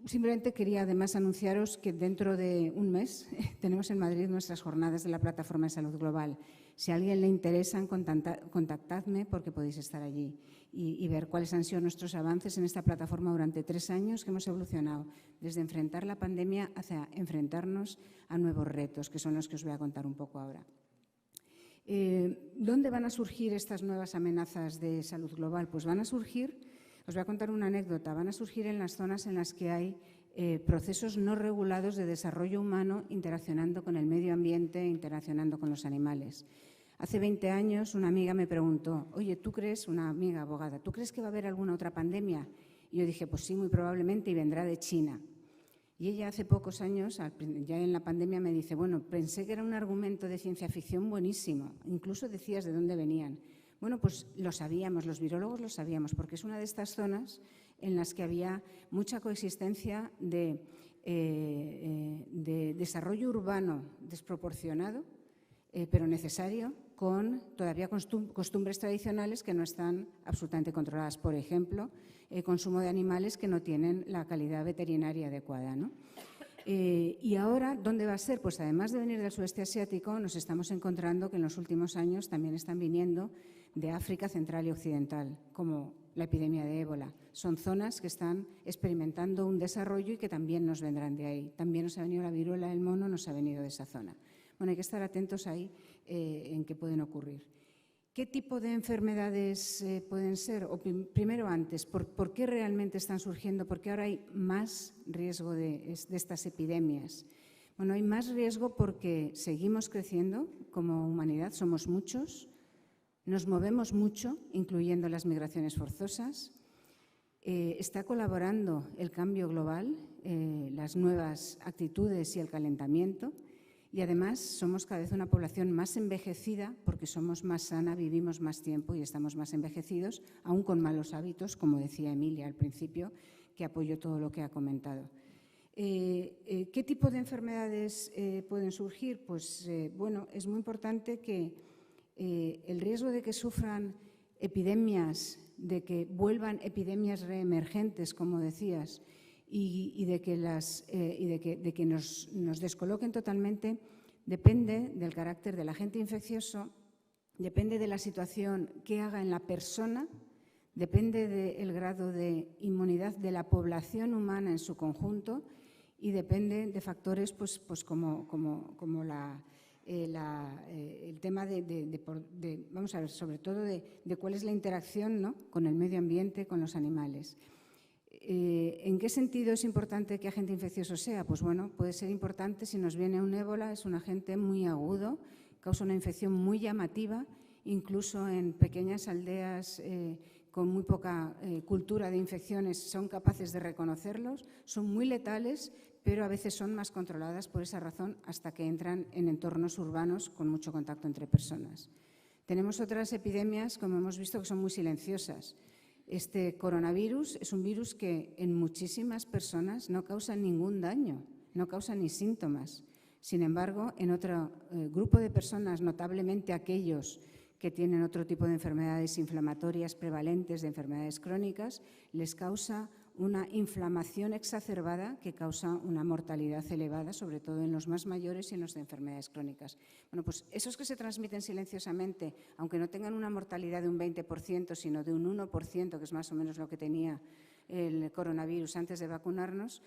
Simplemente quería además anunciaros que dentro de un mes tenemos en Madrid nuestras jornadas de la Plataforma de Salud Global. Si a alguien le interesan, contactadme porque podéis estar allí y ver cuáles han sido nuestros avances en esta plataforma durante 3 años que hemos evolucionado desde enfrentar la pandemia hacia enfrentarnos a nuevos retos, que son los que os voy a contar un poco ahora. ¿Dónde van a surgir estas nuevas amenazas de salud global? Pues van a surgir, os voy a contar una anécdota, van a surgir en las zonas en las que hay procesos no regulados de desarrollo humano interaccionando con el medio ambiente, interaccionando con los animales. Hace 20 años una amiga me preguntó, oye, ¿tú crees, una amiga abogada, ¿tú crees que va a haber alguna otra pandemia? Y yo dije, pues sí, muy probablemente, y vendrá de China. Y ella hace pocos años, ya en la pandemia, me dice, bueno, pensé que era un argumento de ciencia ficción buenísimo, incluso decías de dónde venían. Bueno, pues lo sabíamos, los virólogos lo sabíamos, porque es una de estas zonas en las que había mucha coexistencia de desarrollo urbano desproporcionado, pero necesario, con todavía costumbres tradicionales que no están absolutamente controladas. Por ejemplo, el consumo de animales que no tienen la calidad veterinaria adecuada, ¿no? Y ahora, ¿dónde va a ser? Pues además de venir del sudeste asiático, nos estamos encontrando que en los últimos años también están viniendo de África Central y Occidental, como la epidemia de ébola. Son zonas que están experimentando un desarrollo y que también nos vendrán de ahí. También nos ha venido la viruela del mono, nos ha venido de esa zona. Bueno, hay que estar atentos ahí en qué pueden ocurrir. ¿Qué tipo de enfermedades pueden ser? O primero, antes, ¿por qué realmente están surgiendo? ¿Por qué ahora hay más riesgo de estas epidemias? Bueno, hay más riesgo porque seguimos creciendo como humanidad, somos muchos, nos movemos mucho, incluyendo las migraciones forzosas. Está colaborando el cambio global, las nuevas actitudes y el calentamiento. Y además somos cada vez una población más envejecida porque somos más sana, vivimos más tiempo y estamos más envejecidos, aún con malos hábitos, como decía Emilia al principio, que apoyo todo lo que ha comentado. ¿Qué tipo de enfermedades pueden surgir? Pues bueno, es muy importante que el riesgo de que sufran epidemias, de que vuelvan epidemias reemergentes, como decías, y de que nos descoloquen totalmente, depende del carácter del agente infeccioso, depende de la situación que haga en la persona, depende del grado de inmunidad de la población humana en su conjunto y depende de factores pues como el tema vamos a ver, sobre todo de cuál es la interacción, ¿no?, con el medio ambiente, con los animales. ¿En qué sentido es importante que agente infeccioso sea? Pues bueno, puede ser importante si nos viene un ébola, es un agente muy agudo, causa una infección muy llamativa, incluso en pequeñas aldeas con muy poca cultura de infecciones son capaces de reconocerlos, son muy letales, pero a veces son más controladas por esa razón hasta que entran en entornos urbanos con mucho contacto entre personas. Tenemos otras epidemias, como hemos visto, que son muy silenciosas. Este coronavirus es un virus que en muchísimas personas no causa ningún daño, no causa ni síntomas. Sin embargo, en otro grupo de personas, notablemente aquellos que tienen otro tipo de enfermedades inflamatorias prevalentes, de enfermedades crónicas, les causa una inflamación exacerbada que causa una mortalidad elevada, sobre todo en los más mayores y en los de enfermedades crónicas. Bueno, pues esos que se transmiten silenciosamente, aunque no tengan una mortalidad de un 20%, sino de un 1%, que es más o menos lo que tenía el coronavirus antes de vacunarnos,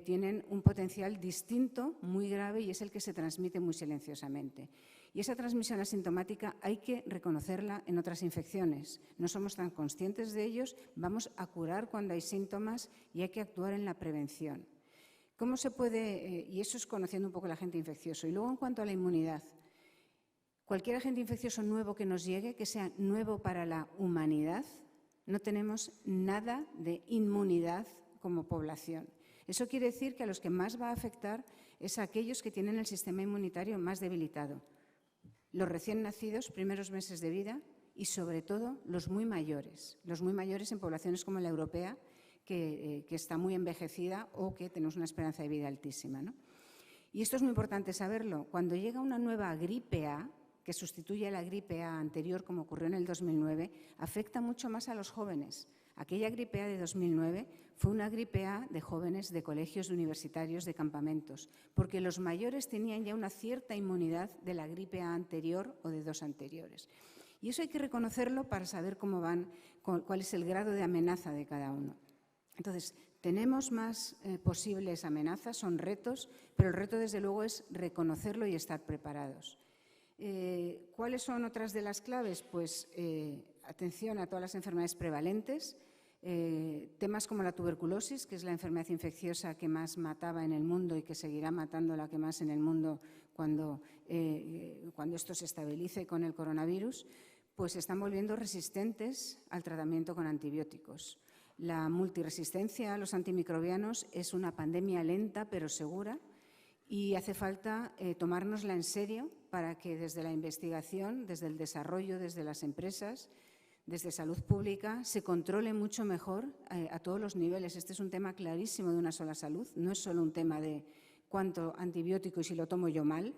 tienen un potencial distinto, muy grave, y es el que se transmite muy silenciosamente. Y esa transmisión asintomática hay que reconocerla en otras infecciones. No somos tan conscientes de ellos, vamos a curar cuando hay síntomas y hay que actuar en la prevención. ¿Cómo se puede? Y eso es conociendo un poco el agente infeccioso. Y luego, en cuanto a la inmunidad, cualquier agente infeccioso nuevo que nos llegue, que sea nuevo para la humanidad, no tenemos nada de inmunidad como población. Eso quiere decir que a los que más va a afectar es a aquellos que tienen el sistema inmunitario más debilitado. Los recién nacidos, primeros meses de vida, y sobre todo los muy mayores en poblaciones como la europea, que está muy envejecida o que tenemos una esperanza de vida altísima, ¿no? Y esto es muy importante saberlo. Cuando llega una nueva gripe A, que sustituye a la gripe A anterior, como ocurrió en el 2009, afecta mucho más a los jóvenes. Aquella gripe A de 2009 fue una gripe A de jóvenes de colegios universitarios, de campamentos, porque los mayores tenían ya una cierta inmunidad de la gripe A anterior o de dos anteriores. Y eso hay que reconocerlo para saber cómo van, cuál es el grado de amenaza de cada uno. Entonces, tenemos más posibles amenazas, son retos, pero el reto desde luego es reconocerlo y estar preparados. ¿Cuáles son otras de las claves? Pues atención a todas las enfermedades prevalentes, temas como la tuberculosis, que es la enfermedad infecciosa que más mataba en el mundo y que seguirá matando la que más en el mundo cuando esto se estabilice con el coronavirus, pues se están volviendo resistentes al tratamiento con antibióticos. La multiresistencia a los antimicrobianos es una pandemia lenta pero segura y hace falta tomárnosla en serio para que desde la investigación, desde el desarrollo, desde las empresas, desde salud pública, se controle mucho mejor a todos los niveles. Este es un tema clarísimo de una sola salud, no es solo un tema de cuánto antibiótico y si lo tomo yo mal,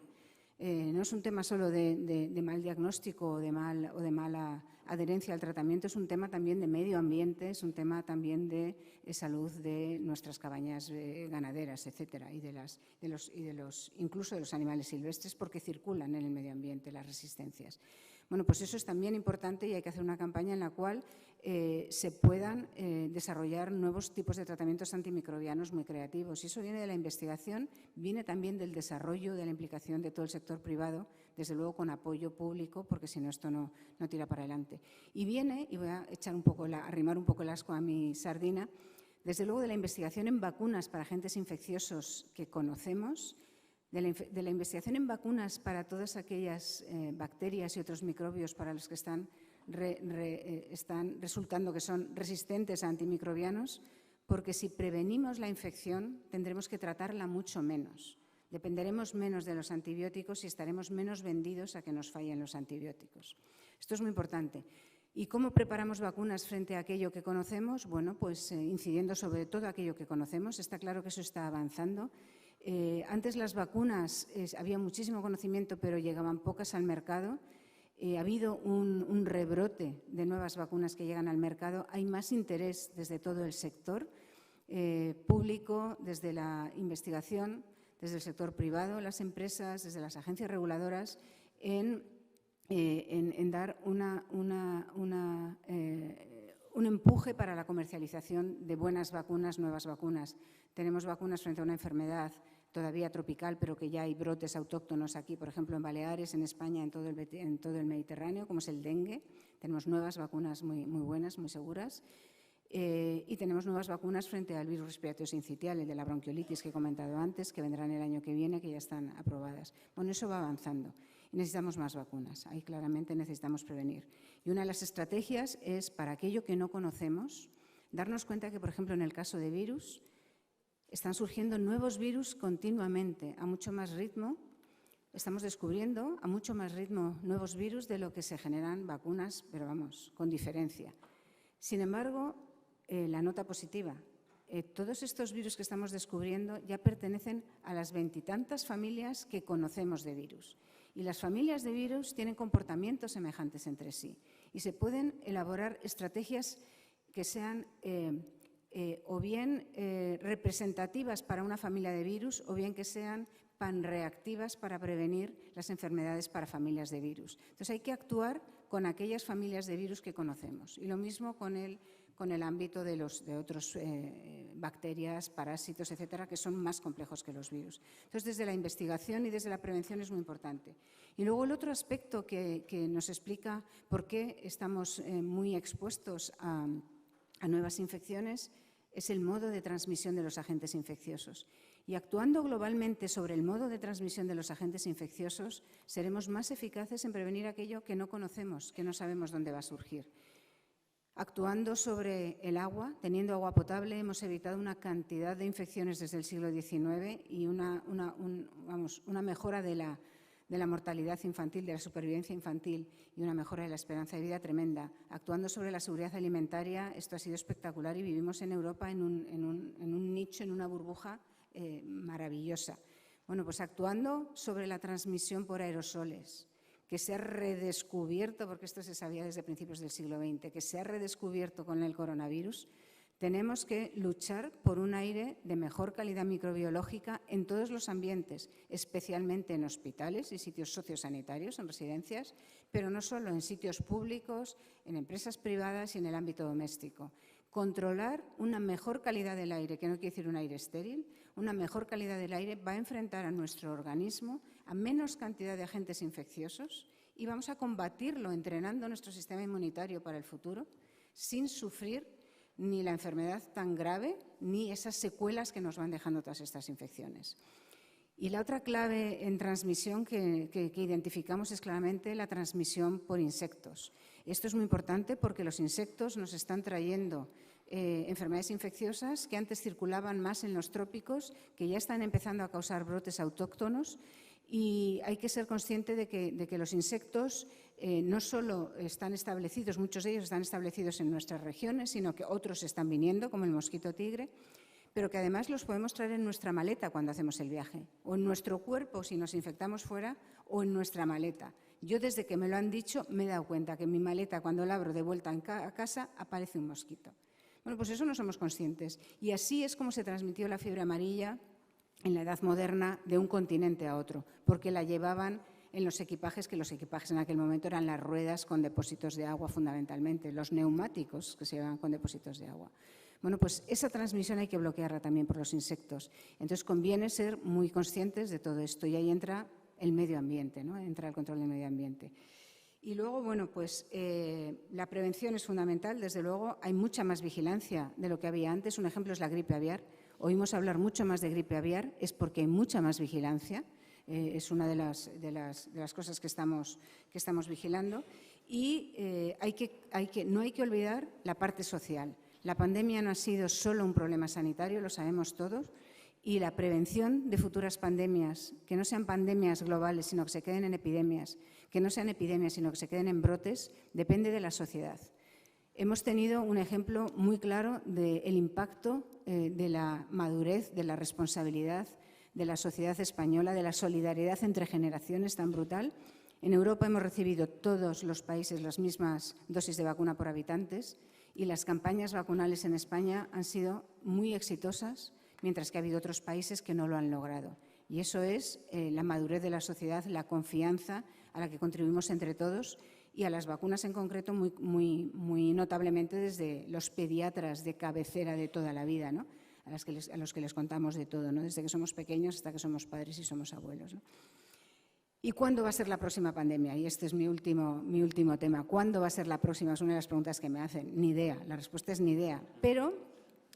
no es un tema solo de mal diagnóstico o de mala adherencia al tratamiento, es un tema también de medio ambiente, es un tema también de salud de nuestras cabañas ganaderas, etcétera, incluso de los animales silvestres, porque circulan en el medio ambiente las resistencias. Bueno, pues eso es también importante y hay que hacer una campaña en la cual se puedan desarrollar nuevos tipos de tratamientos antimicrobianos muy creativos. Y eso viene de la investigación, viene también del desarrollo, de la implicación de todo el sector privado, desde luego con apoyo público, porque si no esto no tira para adelante. Y viene, y voy a arrimar un poco el ascua a mi sardina, desde luego de la investigación en vacunas para agentes infecciosos que conocemos, de la investigación en vacunas para todas aquellas bacterias y otros microbios para los que están resultando que son resistentes a antimicrobianos, porque si prevenimos la infección tendremos que tratarla mucho menos. Dependeremos menos de los antibióticos y estaremos menos vendidos a que nos fallen los antibióticos. Esto es muy importante. ¿Y cómo preparamos vacunas frente a aquello que conocemos? Bueno, pues incidiendo sobre todo aquello que conocemos. Está claro que eso está avanzando. Antes las vacunas, había muchísimo conocimiento, pero llegaban pocas al mercado. Ha habido un rebrote de nuevas vacunas que llegan al mercado. Hay más interés desde todo el sector público, desde la investigación, desde el sector privado, las empresas, desde las agencias reguladoras, en dar un empuje para la comercialización de buenas vacunas, nuevas vacunas. Tenemos vacunas frente a una enfermedad todavía tropical, pero que ya hay brotes autóctonos aquí, por ejemplo, en Baleares, en España, en todo el Mediterráneo, como es el dengue. Tenemos nuevas vacunas muy buenas, muy seguras. Y tenemos nuevas vacunas frente al virus respiratorio sincitial, el de la bronquiolitis que he comentado antes, que vendrán el año que viene, que ya están aprobadas. Bueno, eso va avanzando y necesitamos más vacunas. Ahí claramente necesitamos prevenir. Y una de las estrategias es, para aquello que no conocemos, darnos cuenta que, por ejemplo, en el caso de virus, están surgiendo nuevos virus continuamente, a mucho más ritmo. Estamos descubriendo a mucho más ritmo nuevos virus de lo que se generan vacunas, pero vamos, con diferencia. Sin embargo, la nota positiva, todos estos virus que estamos descubriendo ya pertenecen a las 20 y tantas familias que conocemos de virus. Y las familias de virus tienen comportamientos semejantes entre sí. Y se pueden elaborar estrategias que sean o bien representativas para una familia de virus o bien que sean panreactivas para prevenir las enfermedades para familias de virus. Entonces hay que actuar con aquellas familias de virus que conocemos. Y lo mismo con el ámbito de otros bacterias, parásitos, etcétera, que son más complejos que los virus. Entonces, desde la investigación y desde la prevención es muy importante. Y luego el otro aspecto que nos explica por qué estamos muy expuestos a nuevas infecciones es el modo de transmisión de los agentes infecciosos. Y actuando globalmente sobre el modo de transmisión de los agentes infecciosos, seremos más eficaces en prevenir aquello que no conocemos, que no sabemos dónde va a surgir. Actuando sobre el agua, teniendo agua potable, hemos evitado una cantidad de infecciones desde el siglo XIX y una mejora de la mortalidad infantil, de la supervivencia infantil y una mejora de la esperanza de vida tremenda. Actuando sobre la seguridad alimentaria, esto ha sido espectacular y vivimos en Europa en un nicho, en una burbuja maravillosa. Bueno, pues actuando sobre la transmisión por aerosoles, que se ha redescubierto, porque esto se sabía desde principios del siglo XX, que se ha redescubierto con el coronavirus, tenemos que luchar por un aire de mejor calidad microbiológica en todos los ambientes, especialmente en hospitales y sitios sociosanitarios, en residencias, pero no solo en sitios públicos, en empresas privadas y en el ámbito doméstico. Controlar una mejor calidad del aire, que no quiere decir un aire estéril, una mejor calidad del aire va a enfrentar a nuestro organismo a menos cantidad de agentes infecciosos y vamos a combatirlo entrenando nuestro sistema inmunitario para el futuro sin sufrir ni la enfermedad tan grave ni esas secuelas que nos van dejando todas estas infecciones. Y la otra clave en transmisión que identificamos es claramente la transmisión por insectos. Esto es muy importante porque los insectos nos están trayendo enfermedades infecciosas que antes circulaban más en los trópicos, que ya están empezando a causar brotes autóctonos, y hay que ser consciente de que los insectos no solo están establecidos, muchos de ellos están establecidos en nuestras regiones, sino que otros están viniendo, como el mosquito tigre, pero que además los podemos traer en nuestra maleta cuando hacemos el viaje, o en nuestro cuerpo si nos infectamos fuera, o en nuestra maleta. Yo, desde que me lo han dicho, me he dado cuenta que en mi maleta, cuando la abro de vuelta a casa, aparece un mosquito. Bueno, pues eso no somos conscientes. Y así es como se transmitió la fiebre amarilla en la Edad Moderna de un continente a otro, porque la llevaban en los equipajes, que los equipajes en aquel momento eran las ruedas con depósitos de agua fundamentalmente, los neumáticos que se llevaban con depósitos de agua. Bueno, pues esa transmisión hay que bloquearla también por los insectos. Entonces conviene ser muy conscientes de todo esto, y ahí entra el medio ambiente, ¿no? Entra el control del medio ambiente. Y luego, bueno, pues la prevención es fundamental. Desde luego hay mucha más vigilancia de lo que había antes. Un ejemplo es la gripe aviar. Oímos hablar mucho más de gripe aviar, es porque hay mucha más vigilancia. Es una de las cosas que estamos vigilando. Y no hay que olvidar la parte social. La pandemia no ha sido solo un problema sanitario, lo sabemos todos, y la prevención de futuras pandemias, que no sean pandemias globales, sino que se queden en epidemias, que no sean epidemias, sino que se queden en brotes, depende de la sociedad. Hemos tenido un ejemplo muy claro del impacto de la madurez, de la responsabilidad de la sociedad española, de la solidaridad entre generaciones tan brutal. En Europa hemos recibido todos los países las mismas dosis de vacuna por habitantes, y las campañas vacunales en España han sido muy exitosas, mientras que ha habido otros países que no lo han logrado. Y eso es la madurez de la sociedad, la confianza a la que contribuimos entre todos, y a las vacunas en concreto muy notablemente desde los pediatras de cabecera de toda la vida, ¿no? a los que les contamos de todo, ¿no? Desde que somos pequeños hasta que somos padres y somos abuelos, ¿no? ¿Y cuándo va a ser la próxima pandemia? Y este es mi último tema. ¿Cuándo va a ser la próxima? Es una de las preguntas que me hacen. Ni idea. La respuesta es ni idea. Pero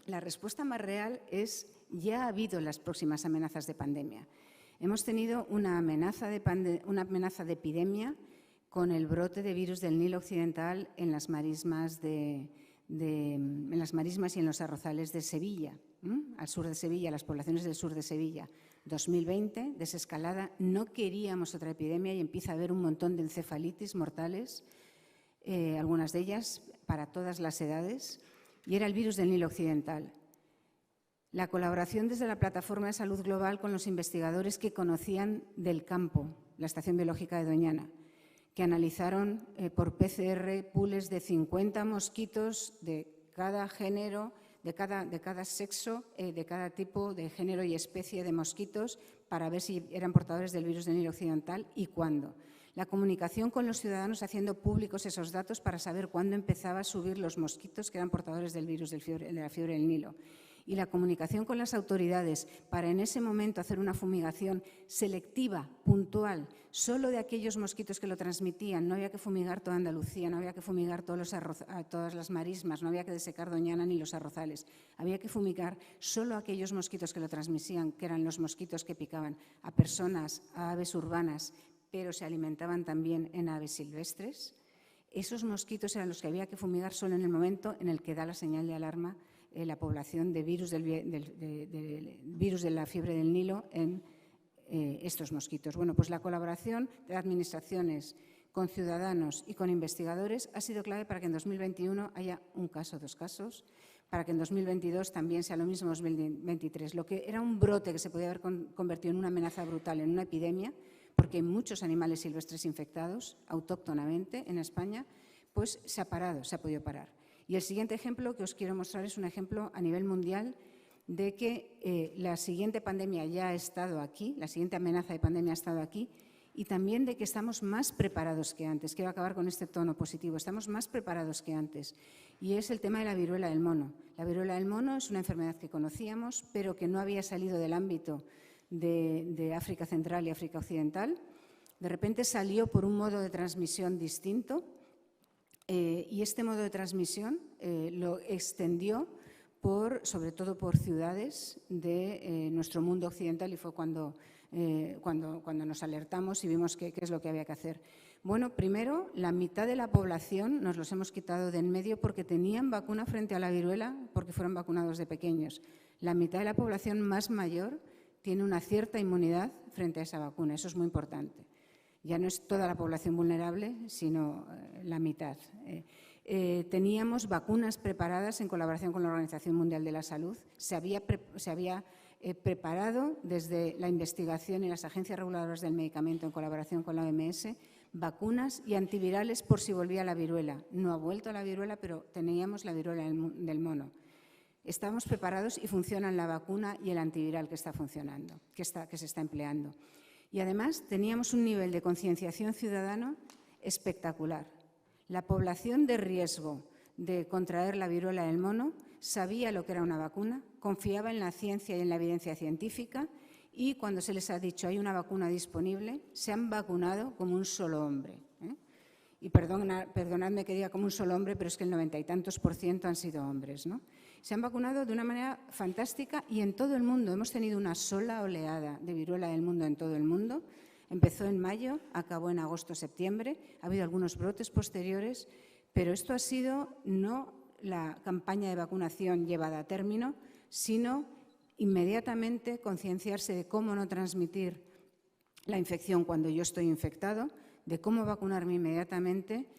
la respuesta más real es: ya ha habido las próximas amenazas de pandemia. Hemos tenido una amenaza de epidemia con el brote de virus del Nilo Occidental en las marismas y en los arrozales de Sevilla, al sur de Sevilla, las poblaciones del sur de Sevilla. 2020, desescalada, no queríamos otra epidemia y empieza a haber un montón de encefalitis mortales, algunas de ellas para todas las edades, y era el virus del Nilo Occidental. La colaboración desde la Plataforma de Salud Global con los investigadores que conocían del campo, la Estación Biológica de Doñana, que analizaron por PCR pools de 50 mosquitos de cada género, de cada sexo, de cada tipo de género y especie de mosquitos, para ver si eran portadores del virus del Nilo Occidental y cuándo. La comunicación con los ciudadanos haciendo públicos esos datos para saber cuándo empezaba a subir los mosquitos que eran portadores del virus de la fiebre del Nilo. Y la comunicación con las autoridades para en ese momento hacer una fumigación selectiva, puntual, solo de aquellos mosquitos que lo transmitían. No había que fumigar toda Andalucía, no había que fumigar todas las marismas, no había que desecar Doñana ni los arrozales. Había que fumigar solo aquellos mosquitos que lo transmitían, que eran los mosquitos que picaban a personas, a aves urbanas, pero se alimentaban también en aves silvestres. Esos mosquitos eran los que había que fumigar solo en el momento en el que da la señal de alarma la población de virus de la fiebre del Nilo en estos mosquitos. Bueno, pues la colaboración de administraciones con ciudadanos y con investigadores ha sido clave para que en 2021 haya un caso, 2 casos, para que en 2022 también sea lo mismo en 2023. Lo que era un brote que se podía haber convertido en una amenaza brutal, en una epidemia, porque hay muchos animales silvestres infectados autóctonamente en España, pues se ha parado, se ha podido parar. Y el siguiente ejemplo que os quiero mostrar es un ejemplo a nivel mundial de que la siguiente pandemia ya ha estado aquí, la siguiente amenaza de pandemia ha estado aquí, y también de que estamos más preparados que antes. Quiero acabar con este tono positivo. Estamos más preparados que antes. Y es el tema de la viruela del mono. La viruela del mono es una enfermedad que conocíamos, pero que no había salido del ámbito de África Central y África Occidental. De repente salió por un modo de transmisión distinto. Y este modo de transmisión lo extendió sobre todo por ciudades de nuestro mundo occidental, y fue cuando nos alertamos y vimos qué es lo que había que hacer. Bueno, primero, la mitad de la población nos los hemos quitado de en medio porque tenían vacuna frente a la viruela, porque fueron vacunados de pequeños. La mitad de la población más mayor tiene una cierta inmunidad frente a esa vacuna. Eso es muy importante. Ya no es toda la población vulnerable, sino la mitad. Teníamos vacunas preparadas en colaboración con la Organización Mundial de la Salud. Se había preparado desde la investigación y las agencias reguladoras del medicamento en colaboración con la OMS vacunas y antivirales por si volvía la viruela. No ha vuelto la viruela, pero teníamos la viruela del mono. Estamos preparados y funcionan la vacuna y el antiviral que está funcionando, que se está empleando. Y además teníamos un nivel de concienciación ciudadano espectacular. La población de riesgo de contraer la viruela del mono sabía lo que era una vacuna, confiaba en la ciencia y en la evidencia científica y cuando se les ha dicho hay una vacuna disponible, se han vacunado como un solo hombre. Y perdonadme que diga como un solo hombre, pero es que el 90 y tantos % han sido hombres, ¿no? Se han vacunado de una manera fantástica y en todo el mundo. Hemos tenido una sola oleada de viruela del mundo en todo el mundo. Empezó en mayo, acabó en agosto-septiembre. Ha habido algunos brotes posteriores, pero esto ha sido no la campaña de vacunación llevada a término, sino inmediatamente concienciarse de cómo no transmitir la infección cuando yo estoy infectado, de cómo vacunarme inmediatamente,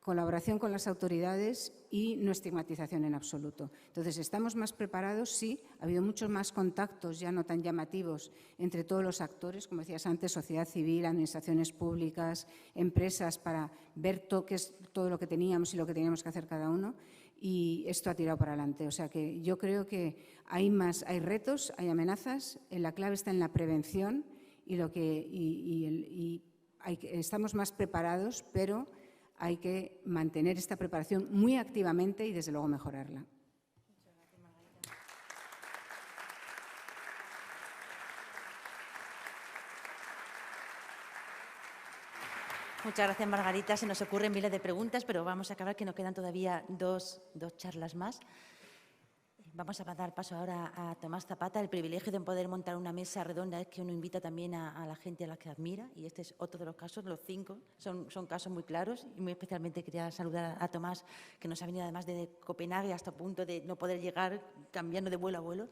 colaboración con las autoridades y no estigmatización en absoluto. Entonces, ¿estamos más preparados? Sí, ha habido muchos más contactos ya no tan llamativos entre todos los actores, como decías antes, sociedad civil, administraciones públicas, empresas, para ver qué es todo lo que teníamos y lo que teníamos que hacer cada uno. Y esto ha tirado para adelante. O sea que yo creo que hay retos, hay amenazas, la clave está en la prevención estamos más preparados, pero hay que mantener esta preparación muy activamente y, desde luego, mejorarla. Muchas gracias, Margarita. Se nos ocurren miles de preguntas, pero vamos a acabar, que nos quedan todavía dos charlas más. Vamos a dar paso ahora a Tomás Zapata. El privilegio de poder montar una mesa redonda es que uno invita también a la gente a la que admira, y este es otro de los casos. Los 5 son casos muy claros, y muy especialmente quería saludar a Tomás, que nos ha venido además desde Copenhague hasta el punto de no poder llegar, cambiando de vuelo a vuelo.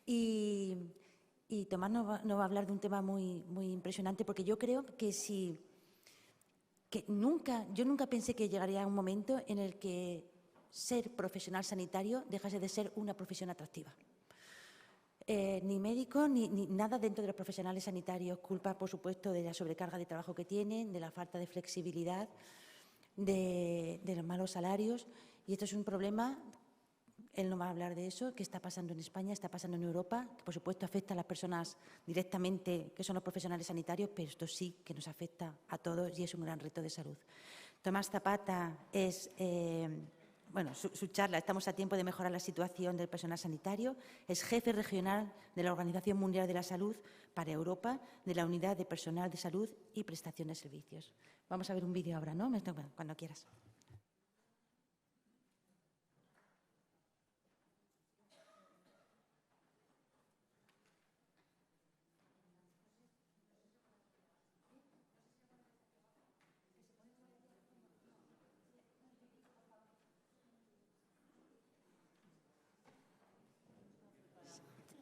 Y Tomás nos va a hablar de un tema muy, muy impresionante, porque yo creo que yo nunca pensé que llegaría un momento en el que ser profesional sanitario dejase de ser una profesión atractiva. Ni médico ni nada dentro de los profesionales sanitarios. Culpa, por supuesto, de la sobrecarga de trabajo que tienen, de la falta de flexibilidad, de los malos salarios. Y esto es un problema, él no va a hablar de eso, que está pasando en España, está pasando en Europa, que por supuesto afecta a las personas directamente, que son los profesionales sanitarios, pero esto sí que nos afecta a todos y es un gran reto de salud. Tomás Zapata es... su charla, estamos a tiempo de mejorar la situación del personal sanitario. Es jefe regional de la Organización Mundial de la Salud para Europa, de la Unidad de Personal de Salud y Prestación de Servicios. Vamos a ver un vídeo ahora, ¿no? Cuando quieras.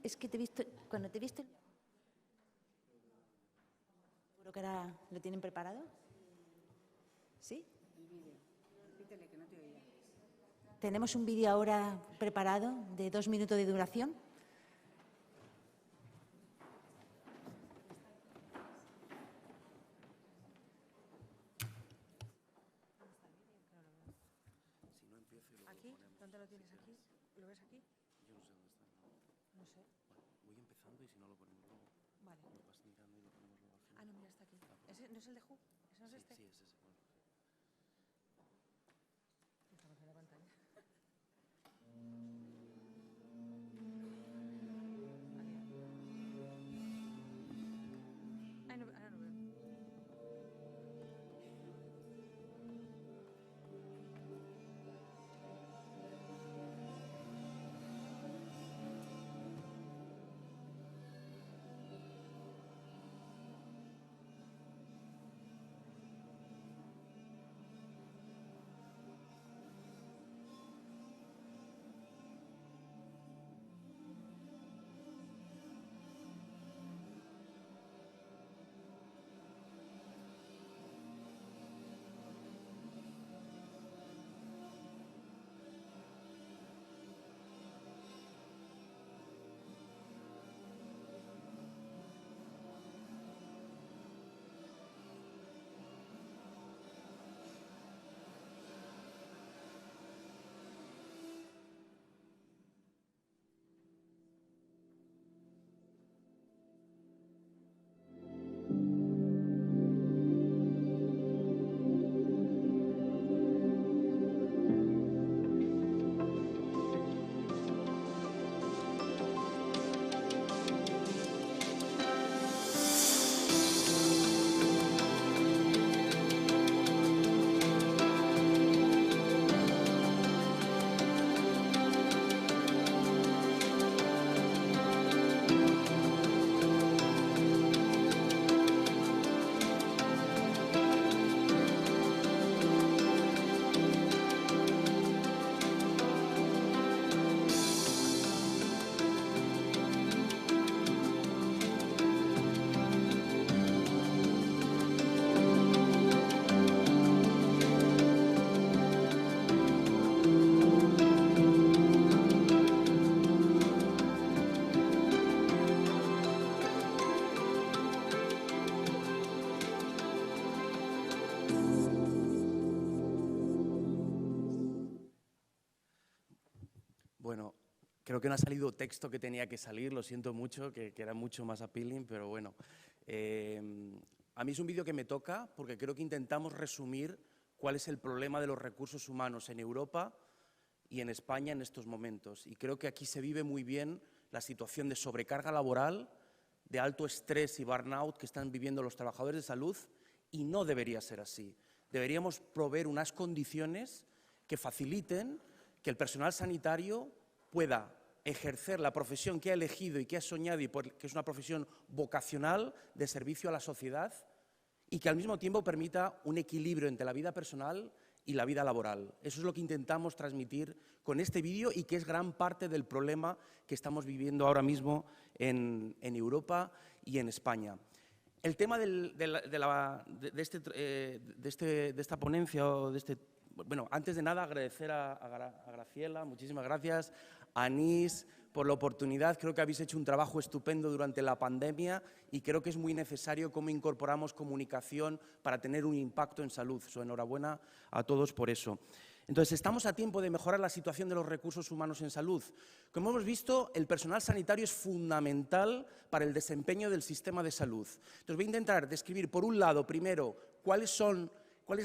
Es que te he visto, cuando te he visto, ¿seguro que ahora lo tienen preparado? ¿Sí? Tenemos un vídeo ahora preparado de 2 minutos de duración. ¿Aquí? ¿Dónde lo tienes? ¿Aquí? ¿Lo ves aquí? No sé. Voy empezando y si no lo ponemos luego. Vale. Lo vas mirando y lo ponemos luego al final. Ah, no, mira, está aquí. ¿Ese no es el de Who? ¿Ese no es este? Sí, es ese. Estamos en la pantalla. Ay, no, ahora no veo. Creo que no ha salido texto que tenía que salir, lo siento mucho, que era mucho más appealing, pero bueno. A mí es un vídeo que me toca porque creo que intentamos resumir cuál es el problema de los recursos humanos en Europa y en España en estos momentos. Y creo que aquí se vive muy bien la situación de sobrecarga laboral, de alto estrés y burnout que están viviendo los trabajadores de salud, y no debería ser así. Deberíamos proveer unas condiciones que faciliten que el personal sanitario pueda ejercer la profesión que ha elegido y que ha soñado, y que es una profesión vocacional de servicio a la sociedad, y que al mismo tiempo permita un equilibrio entre la vida personal y la vida laboral. Eso es lo que intentamos transmitir con este vídeo y que es gran parte del problema que estamos viviendo ahora mismo en Europa y en España. El tema de esta ponencia, bueno, antes de nada agradecer a Graciela, muchísimas gracias, a Anís por la oportunidad. Creo que habéis hecho un trabajo estupendo durante la pandemia y creo que es muy necesario cómo incorporamos comunicación para tener un impacto en salud. Enhorabuena a todos por eso. Entonces, estamos a tiempo de mejorar la situación de los recursos humanos en salud. Como hemos visto, el personal sanitario es fundamental para el desempeño del sistema de salud. Entonces, voy a intentar describir, por un lado, primero, cuál es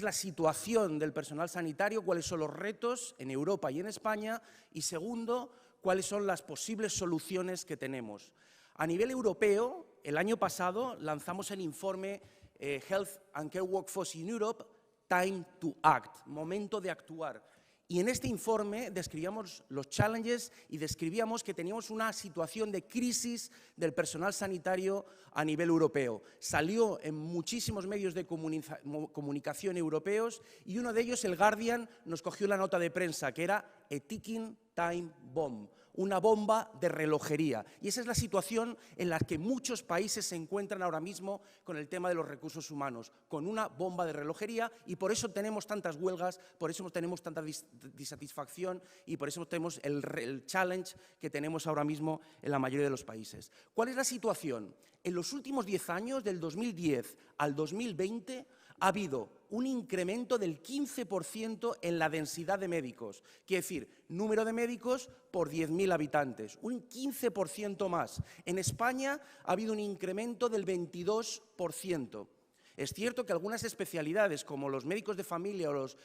la situación del personal sanitario, cuáles son los retos en Europa y en España, y segundo, cuáles son las posibles soluciones que tenemos. A nivel europeo, el año pasado lanzamos el informe Health and Care Workforce in Europe, Time to Act, momento de actuar. Y en este informe describíamos los challenges y describíamos que teníamos una situación de crisis del personal sanitario a nivel europeo. Salió en muchísimos medios de comunicación europeos y uno de ellos, el Guardian, nos cogió la nota de prensa, que era a ticking time bomb, una bomba de relojería. Y esa es la situación en la que muchos países se encuentran ahora mismo con el tema de los recursos humanos, con una bomba de relojería, y por eso tenemos tantas huelgas, por eso tenemos tanta disatisfacción y por eso tenemos el challenge que tenemos ahora mismo en la mayoría de los países. ¿Cuál es la situación? En los últimos 10 años, del 2010 al 2020, ha habido un incremento del 15% en la densidad de médicos, quiere decir, número de médicos por 10.000 habitantes, un 15% más. En España ha habido un incremento del 22%. Es cierto que algunas especialidades, como los médicos de familia o los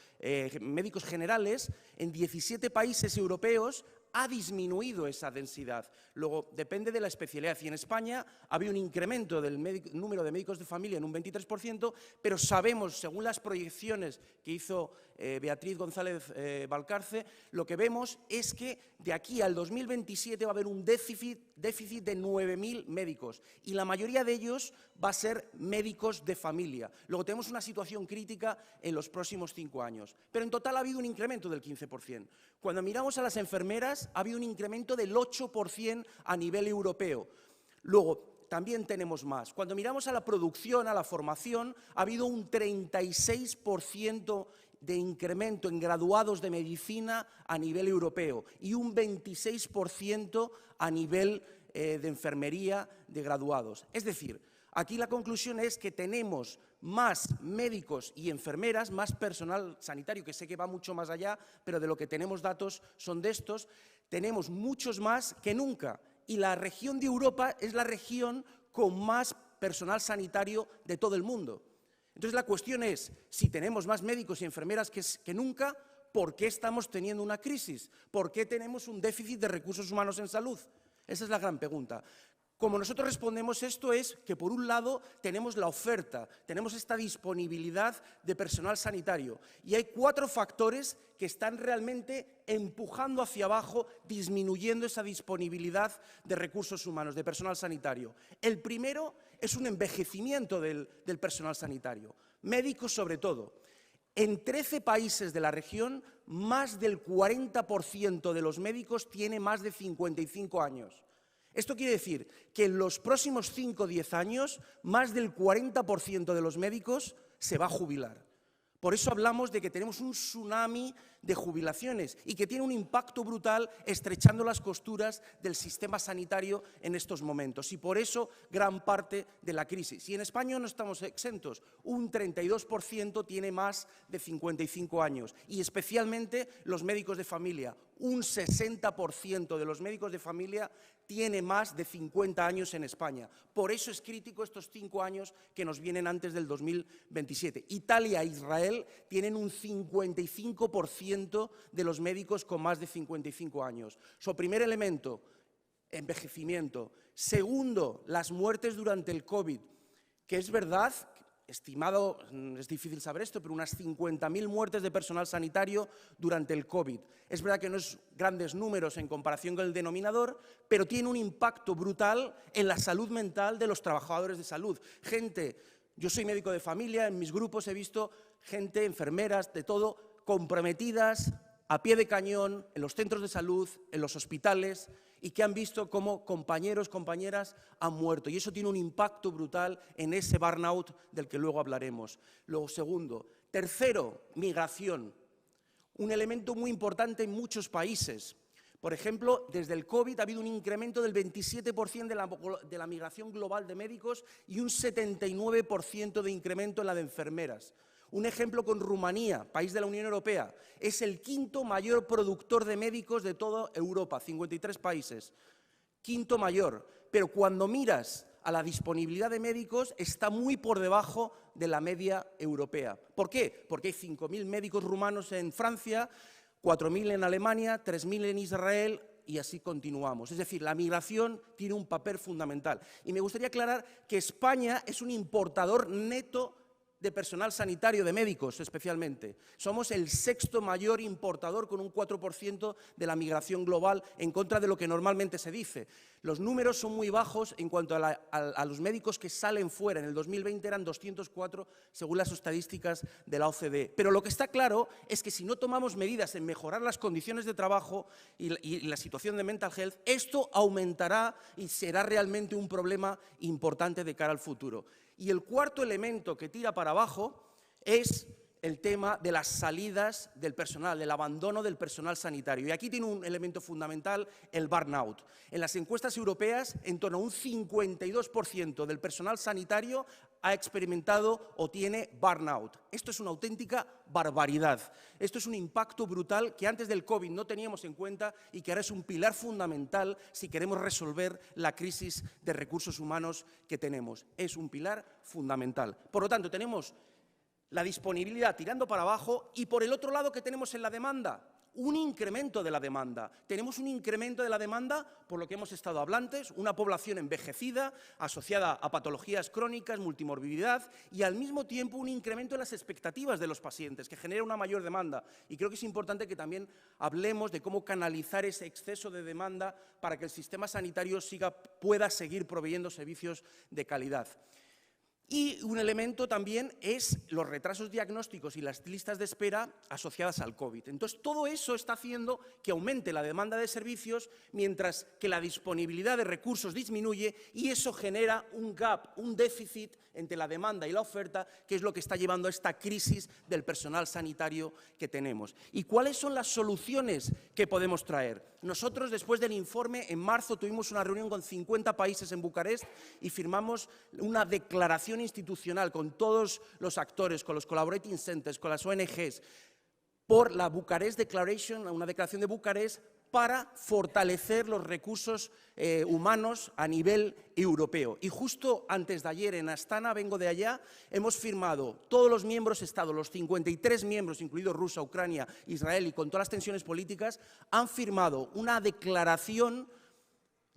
médicos generales, en 17 países europeos ha disminuido esa densidad. Luego, depende de la especialidad. Y en España había un incremento del número de médicos de familia en un 23%, pero sabemos, según las proyecciones que hizo Beatriz González Valcarce, lo que vemos es que de aquí al 2027 va a haber un déficit de 9.000 médicos y la mayoría de ellos va a ser médicos de familia. Luego tenemos una situación crítica en los próximos 5 años, pero en total ha habido un incremento del 15%. Cuando miramos a las enfermeras, ha habido un incremento del 8% a nivel europeo. Luego, también tenemos más. Cuando miramos a la producción, a la formación, ha habido un 36% de incremento en graduados de medicina a nivel europeo y un 26% a nivel de enfermería de graduados. Es decir, aquí la conclusión es que tenemos más médicos y enfermeras, más personal sanitario, que sé que va mucho más allá, pero de lo que tenemos datos son de estos, tenemos muchos más que nunca. Y la región de Europa es la región con más personal sanitario de todo el mundo. Entonces la cuestión es, si tenemos más médicos y enfermeras que nunca, ¿por qué estamos teniendo una crisis? ¿Por qué tenemos un déficit de recursos humanos en salud? Esa es la gran pregunta. Como nosotros respondemos esto es que, por un lado, tenemos la oferta, tenemos esta disponibilidad de personal sanitario y hay 4 factores que están realmente empujando hacia abajo, disminuyendo esa disponibilidad de recursos humanos, de personal sanitario. El primero es un envejecimiento del personal sanitario, médicos sobre todo. En 13 países de la región, más del 40% de los médicos tiene más de 55 años. Esto quiere decir que en los próximos 5 o 10 años, más del 40% de los médicos se va a jubilar. Por eso hablamos de que tenemos un tsunami de jubilaciones y que tiene un impacto brutal estrechando las costuras del sistema sanitario en estos momentos. Y por eso gran parte de la crisis. Y en España no estamos exentos. Un 32% tiene más de 55 años. Y especialmente los médicos de familia. Un 60% de los médicos de familia tiene más de 50 años en España. Por eso es crítico estos 5 años que nos vienen antes del 2027. Italia e Israel tienen un 55% de los médicos con más de 55 años. Primer elemento, envejecimiento. Segundo, las muertes durante el COVID, que es verdad, estimado, es difícil saber esto, pero unas 50.000 muertes de personal sanitario durante el COVID. Es verdad que no es grandes números en comparación con el denominador, pero tiene un impacto brutal en la salud mental de los trabajadores de salud. Yo soy médico de familia, en mis grupos he visto gente, enfermeras, de todo, comprometidas a pie de cañón en los centros de salud, en los hospitales, y que han visto cómo compañeros, compañeras han muerto. Y eso tiene un impacto brutal en ese burnout del que luego hablaremos. Luego, segundo. Tercero, migración. Un elemento muy importante en muchos países. Por ejemplo, desde el COVID ha habido un incremento del 27% de la migración global de médicos y un 79% de incremento en la de enfermeras. Un ejemplo con Rumanía, país de la Unión Europea. Es el quinto mayor productor de médicos de toda Europa, 53 países. Quinto mayor. Pero cuando miras a la disponibilidad de médicos, está muy por debajo de la media europea. ¿Por qué? Porque hay 5.000 médicos rumanos en Francia, 4.000 en Alemania, 3.000 en Israel, y así continuamos. Es decir, la migración tiene un papel fundamental. Y me gustaría aclarar que España es un importador neto de personal sanitario, de médicos especialmente. Somos el sexto mayor importador con un 4% de la migración global en contra de lo que normalmente se dice. Los números son muy bajos en cuanto a los médicos que salen fuera. En el 2020 eran 204 según las estadísticas de la OCDE. Pero lo que está claro es que si no tomamos medidas en mejorar las condiciones de trabajo y la situación de mental health, esto aumentará y será realmente un problema importante de cara al futuro. Y el cuarto elemento que tira para abajo es el tema de las salidas del personal, del abandono del personal sanitario. Y aquí tiene un elemento fundamental, el burnout. En las encuestas europeas, en torno a un 52% del personal sanitario ha experimentado o tiene burnout. Esto es una auténtica barbaridad. Esto es un impacto brutal que antes del COVID no teníamos en cuenta y que ahora es un pilar fundamental si queremos resolver la crisis de recursos humanos que tenemos. Es un pilar fundamental. Por lo tanto, tenemos la disponibilidad tirando para abajo y por el otro lado, ¿qué tenemos en la demanda? Un incremento de la demanda. Tenemos un incremento de la demanda, por lo que hemos estado hablando, una población envejecida, asociada a patologías crónicas, multimorbilidad y al mismo tiempo un incremento de las expectativas de los pacientes, que genera una mayor demanda. Y creo que es importante que también hablemos de cómo canalizar ese exceso de demanda para que el sistema sanitario pueda seguir proveyendo servicios de calidad. Y un elemento también es los retrasos diagnósticos y las listas de espera asociadas al COVID. Entonces, todo eso está haciendo que aumente la demanda de servicios, mientras que la disponibilidad de recursos disminuye y eso genera un gap, un déficit entre la demanda y la oferta, que es lo que está llevando a esta crisis del personal sanitario que tenemos. ¿Y cuáles son las soluciones que podemos traer? Nosotros, después del informe, en marzo tuvimos una reunión con 50 países en Bucarest y firmamos una declaración institucional con todos los actores, con los collaborating centers, con las ONGs, por la Bucarest Declaration, una declaración de Bucarest para fortalecer los recursos humanos a nivel europeo. Y justo antes de ayer en Astana, vengo de allá, hemos firmado todos los miembros Estado, los 53 miembros, incluidos Rusia, Ucrania, Israel y con todas las tensiones políticas, han firmado una declaración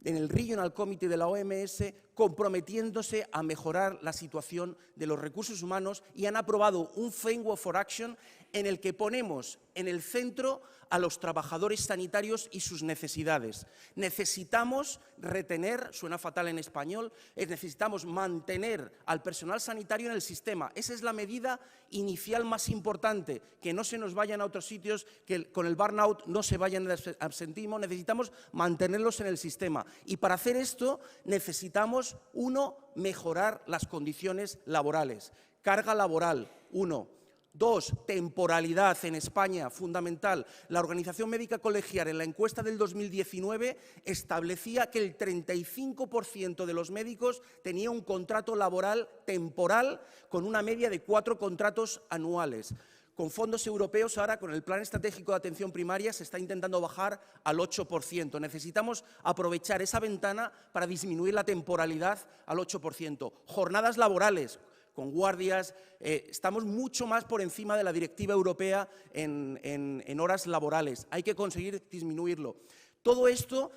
en el Regional Committee de la OMS comprometiéndose a mejorar la situación de los recursos humanos y han aprobado un Framework for Action en el que ponemos en el centro a los trabajadores sanitarios y sus necesidades. Necesitamos retener, suena fatal en español, necesitamos mantener al personal sanitario en el sistema. Esa es la medida inicial más importante, que no se nos vayan a otros sitios, que con el burnout no se vayan al absentismo, necesitamos mantenerlos en el sistema. Y para hacer esto necesitamos, uno, mejorar las condiciones laborales. Carga laboral, uno. 2, temporalidad en España, fundamental. La Organización Médica Colegial, en la encuesta del 2019, establecía que el 35% de los médicos tenía un contrato laboral temporal con una media de 4 contratos anuales. Con fondos europeos, ahora con el Plan Estratégico de Atención Primaria, se está intentando bajar al 8%. Necesitamos aprovechar esa ventana para disminuir la temporalidad al 8%. Jornadas laborales, con guardias, estamos mucho más por encima de la directiva europea en horas laborales. Hay que conseguir disminuirlo. Todo esto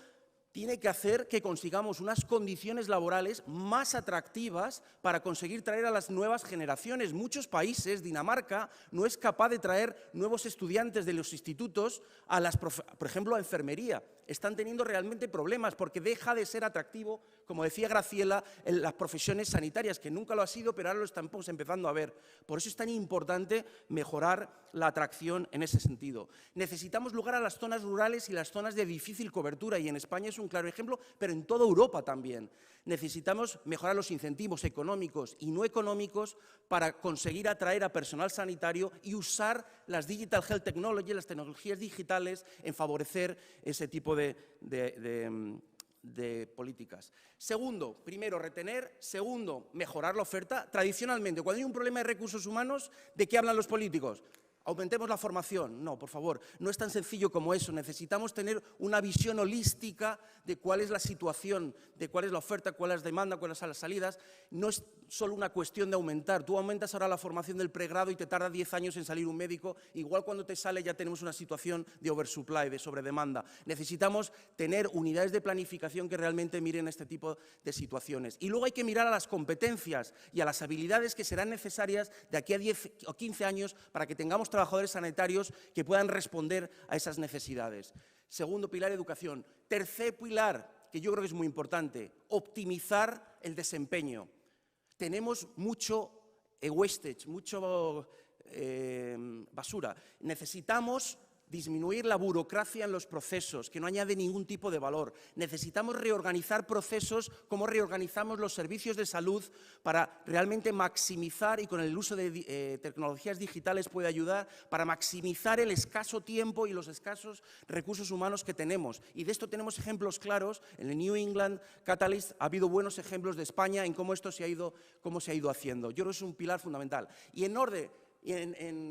tiene que hacer que consigamos unas condiciones laborales más atractivas para conseguir traer a las nuevas generaciones. Muchos países, Dinamarca, no es capaz de traer nuevos estudiantes de los institutos a por ejemplo, a enfermería. Están teniendo realmente problemas porque deja de ser atractivo, como decía Graciela, en las profesiones sanitarias, que nunca lo ha sido, pero ahora lo estamos empezando a ver. Por eso es tan importante mejorar la atracción en ese sentido. Necesitamos lugar a las zonas rurales y las zonas de difícil cobertura, y en España es un claro ejemplo, pero en toda Europa también. Necesitamos mejorar los incentivos económicos y no económicos para conseguir atraer a personal sanitario y usar las Digital Health Technology, las tecnologías digitales, en favorecer ese tipo de políticas. Segundo, primero, retener. Segundo, mejorar la oferta. Tradicionalmente, cuando hay un problema de recursos humanos, ¿de qué hablan los políticos? ¿Aumentemos la formación? No, por favor, no es tan sencillo como eso. Necesitamos tener una visión holística de cuál es la situación, de cuál es la oferta, cuál es la demanda, cuáles son las salidas. No es solo una cuestión de aumentar. Tú aumentas ahora la formación del pregrado y te tarda 10 años en salir un médico. Igual cuando te sale ya tenemos una situación de oversupply, de sobredemanda. Necesitamos tener unidades de planificación que realmente miren este tipo de situaciones. Y luego hay que mirar a las competencias y a las habilidades que serán necesarias de aquí a 10 o 15 años para que tengamos trabajadores sanitarios que puedan responder a esas necesidades. Segundo pilar, educación. Tercer pilar, que yo creo que es muy importante, optimizar el desempeño. Tenemos mucho wastage, mucho basura. Necesitamos disminuir la burocracia en los procesos, que no añade ningún tipo de valor. Necesitamos reorganizar procesos como reorganizamos los servicios de salud para realmente maximizar, y con el uso de tecnologías digitales puede ayudar, para maximizar el escaso tiempo y los escasos recursos humanos que tenemos. Y de esto tenemos ejemplos claros. En el New England Catalyst ha habido buenos ejemplos de España en cómo esto se ha ido haciendo. Yo creo que es un pilar fundamental. Y en orden,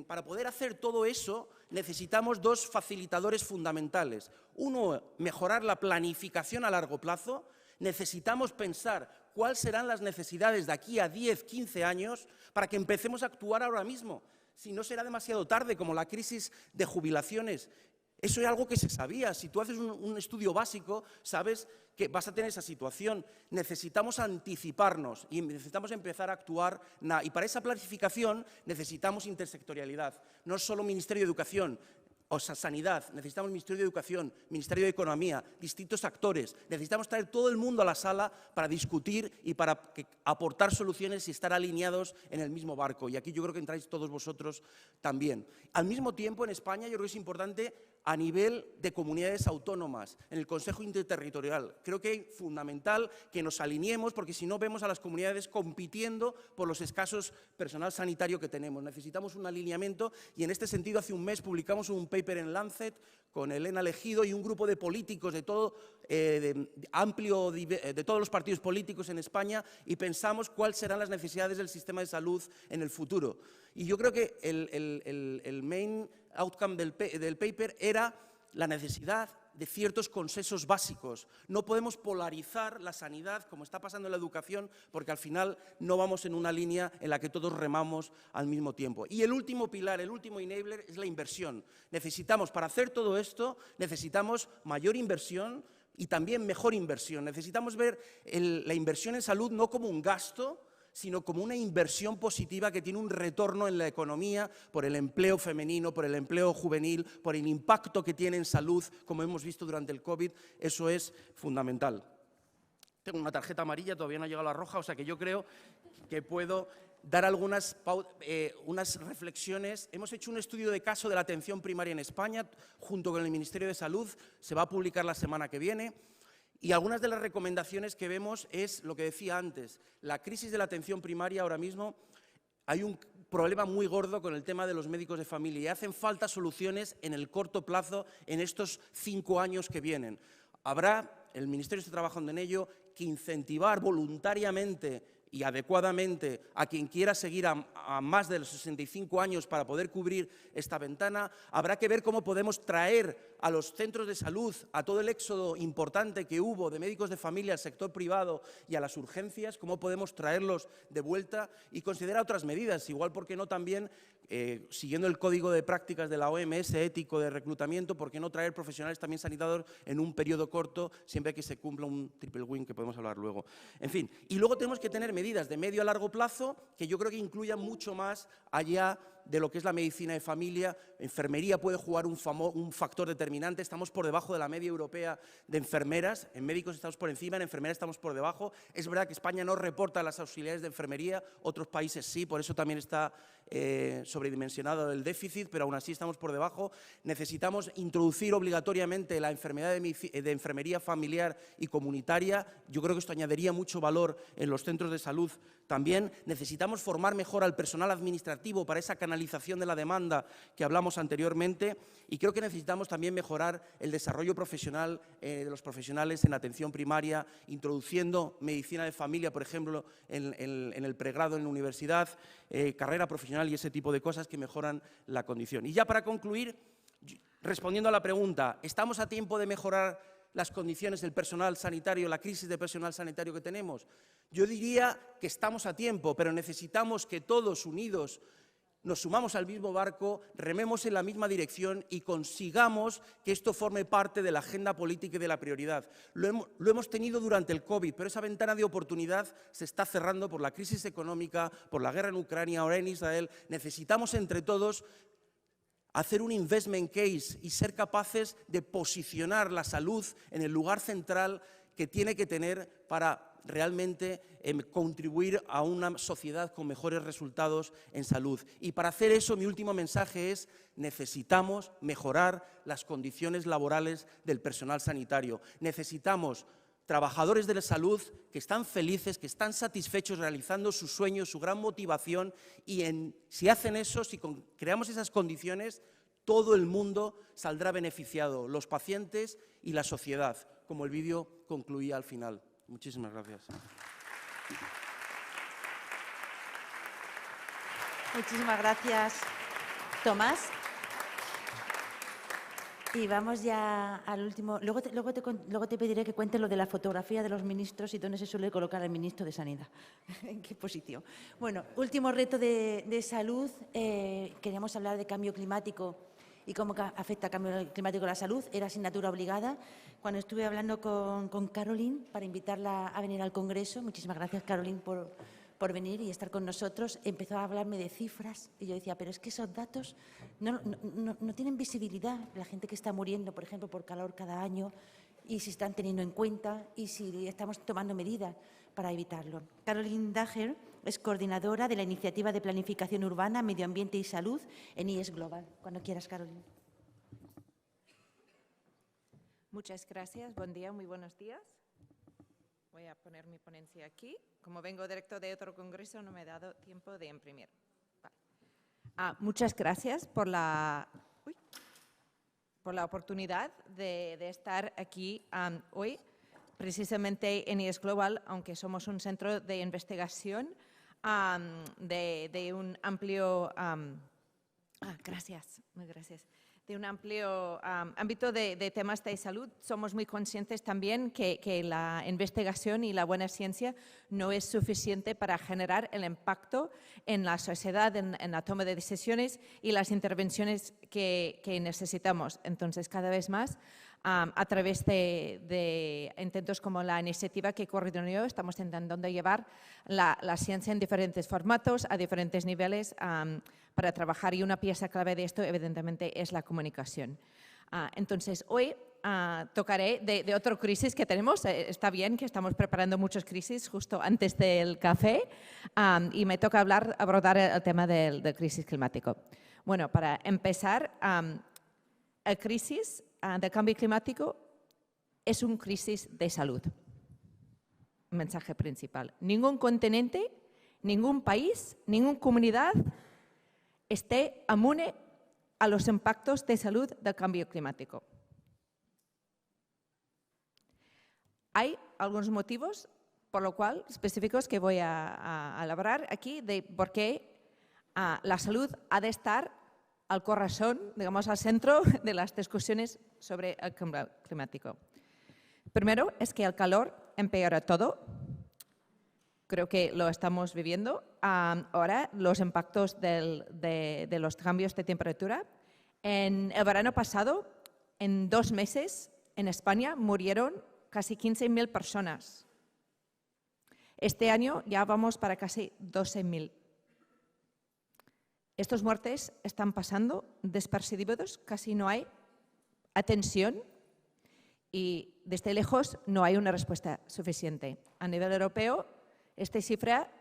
para poder hacer todo eso, necesitamos 2 facilitadores fundamentales. Uno, mejorar la planificación a largo plazo. Necesitamos pensar cuáles serán las necesidades de aquí a 10, 15 años para que empecemos a actuar ahora mismo. Si no, será demasiado tarde, como la crisis de jubilaciones. Eso es algo que se sabía. Si tú haces un estudio básico, sabes que vas a tener esa situación. Necesitamos anticiparnos y necesitamos empezar a actuar. Y para esa planificación necesitamos intersectorialidad. No solo Ministerio de Educación o Sanidad, necesitamos Ministerio de Educación, Ministerio de Economía, distintos actores. Necesitamos traer todo el mundo a la sala para discutir y para aportar soluciones y estar alineados en el mismo barco. Y aquí yo creo que entráis todos vosotros también. Al mismo tiempo, en España, yo creo que es importante a nivel de comunidades autónomas, en el Consejo Interterritorial. Creo que es fundamental que nos alineemos, porque si no vemos a las comunidades compitiendo por los escasos personal sanitario que tenemos. Necesitamos un alineamiento y en este sentido hace un mes publicamos un paper en Lancet con Elena Legido y un grupo de políticos de todos los partidos políticos en España y pensamos cuáles serán las necesidades del sistema de salud en el futuro. Y yo creo que el main outcome del paper era la necesidad de ciertos consensos básicos. No podemos polarizar la sanidad, como está pasando en la educación, porque al final no vamos en una línea en la que todos remamos al mismo tiempo. Y el último pilar, el último enabler, es la inversión. Necesitamos, para hacer todo esto, necesitamos mayor inversión y también mejor inversión. Necesitamos ver la inversión en salud no como un gasto, sino como una inversión positiva que tiene un retorno en la economía por el empleo femenino, por el empleo juvenil, por el impacto que tiene en salud, como hemos visto durante el COVID. Eso es fundamental. Tengo una tarjeta amarilla, todavía no ha llegado la roja, o sea que yo creo que puedo dar unas reflexiones. Hemos hecho un estudio de caso de la atención primaria en España, junto con el Ministerio de Salud, se va a publicar la semana que viene. Y algunas de las recomendaciones que vemos es lo que decía antes, la crisis de la atención primaria ahora mismo, hay un problema muy gordo con el tema de los médicos de familia y hacen falta soluciones en el corto plazo en estos 5 años que vienen. El Ministerio está trabajando en ello, que incentivar voluntariamente y adecuadamente a quien quiera seguir a más de los 65 años para poder cubrir esta ventana. Habrá que ver cómo podemos traer a los centros de salud, a todo el éxodo importante que hubo de médicos de familia al sector privado y a las urgencias, cómo podemos traerlos de vuelta y considerar otras medidas. Igual, ¿por qué no también, siguiendo el código de prácticas de la OMS ético de reclutamiento, por qué no traer profesionales también sanitarios en un periodo corto, siempre que se cumpla un triple win, que podemos hablar luego. En fin, y luego tenemos que tener medidas de medio a largo plazo que yo creo que incluyan mucho más allá de lo que es la medicina de familia. Enfermería puede jugar un factor determinante. Estamos por debajo de la media europea de enfermeras. En médicos estamos por encima, en enfermeras estamos por debajo. Es verdad que España no reporta las auxiliares de enfermería, otros países sí, por eso también está sobredimensionado el déficit, pero aún así estamos por debajo. Necesitamos introducir obligatoriamente la enfermedad de enfermería familiar y comunitaria. Yo creo que esto añadiría mucho valor en los centros de salud. También necesitamos formar mejor al personal administrativo para esa canalización de la demanda que hablamos anteriormente, y creo que necesitamos también mejorar el desarrollo profesional de los profesionales en atención primaria, introduciendo medicina de familia, por ejemplo, en el pregrado en la universidad, carrera profesional y ese tipo de cosas que mejoran la condición. Y ya para concluir, respondiendo a la pregunta, ¿estamos a tiempo de mejorar las condiciones del personal sanitario, la crisis de personal sanitario que tenemos? Yo diría que estamos a tiempo, pero necesitamos que todos unidos nos sumamos al mismo barco, rememos en la misma dirección y consigamos que esto forme parte de la agenda política y de la prioridad. Lo hemos tenido durante el COVID, pero esa ventana de oportunidad se está cerrando por la crisis económica, por la guerra en Ucrania, ahora en Israel. Necesitamos entre todos hacer un investment case y ser capaces de posicionar la salud en el lugar central que tiene que tener para realmente contribuir a una sociedad con mejores resultados en salud. Y para hacer eso, mi último mensaje es: necesitamos mejorar las condiciones laborales del personal sanitario. Necesitamos trabajadores de la salud que están felices, que están satisfechos realizando sus sueños, su gran motivación, y si hacen eso, si creamos esas condiciones, todo el mundo saldrá beneficiado, los pacientes y la sociedad, como el vídeo concluía al final. Muchísimas gracias. Muchísimas gracias, Tomás. Y vamos ya al último. Luego te pediré que cuentes lo de la fotografía de los ministros y dónde se suele colocar el ministro de Sanidad. ¿En qué posición? Bueno, último reto de salud. Queríamos hablar de cambio climático y cómo afecta el cambio climático a la salud. Era asignatura obligada. Cuando estuve hablando con Caroline para invitarla a venir al Congreso, muchísimas gracias, Caroline, por venir y estar con nosotros, empezó a hablarme de cifras y yo decía, pero es que esos datos no tienen visibilidad. La gente que está muriendo, por ejemplo, por calor cada año, y si están teniendo en cuenta y si estamos tomando medidas para evitarlo. Caroline Daher es coordinadora de la Iniciativa de Planificación Urbana, Medio Ambiente y Salud en IES Global. Cuando quieras, Caroline. Muchas gracias. Buen día, muy buenos días. Voy a poner mi ponencia aquí. Como vengo directo de otro congreso, no me he dado tiempo de imprimir. Vale. Muchas gracias por la oportunidad de estar aquí hoy, precisamente en IES Global, aunque somos un centro de investigación de un amplio gracias, muy gracias. De un amplio ámbito de temas de salud. Somos muy conscientes también que la investigación y la buena ciencia no es suficiente para generar el impacto en la sociedad, en la toma de decisiones y las intervenciones que necesitamos. Entonces, cada vez más, a través de intentos como la iniciativa que coordino yo, estamos intentando llevar la ciencia en diferentes formatos, a diferentes niveles, para trabajar, y una pieza clave de esto, evidentemente, es la comunicación. Entonces, hoy tocaré de otra crisis que tenemos. Está bien que estamos preparando muchas crisis justo antes del café, y me toca abordar el tema del crisis climático. Bueno, para empezar, la crisis del cambio climático es una crisis de salud. Mensaje principal. Ningún continente, ningún país, ninguna comunidad esté inmune a los impactos de salud del cambio climático. Hay algunos motivos por lo cual específicos que voy a elaborar aquí de por qué la salud ha de estar al corazón, digamos, al centro de las discusiones sobre el cambio climático. Primero es que el calor empeora todo. Creo que lo estamos viviendo. Ahora, los impactos de los cambios de temperatura. En el verano pasado, en 2 meses, en España murieron casi 15.000 personas. Este año ya vamos para casi 12.000. Estas muertes están pasando desapercibidos, casi no hay atención y desde lejos no hay una respuesta suficiente. A nivel europeo, esta cifra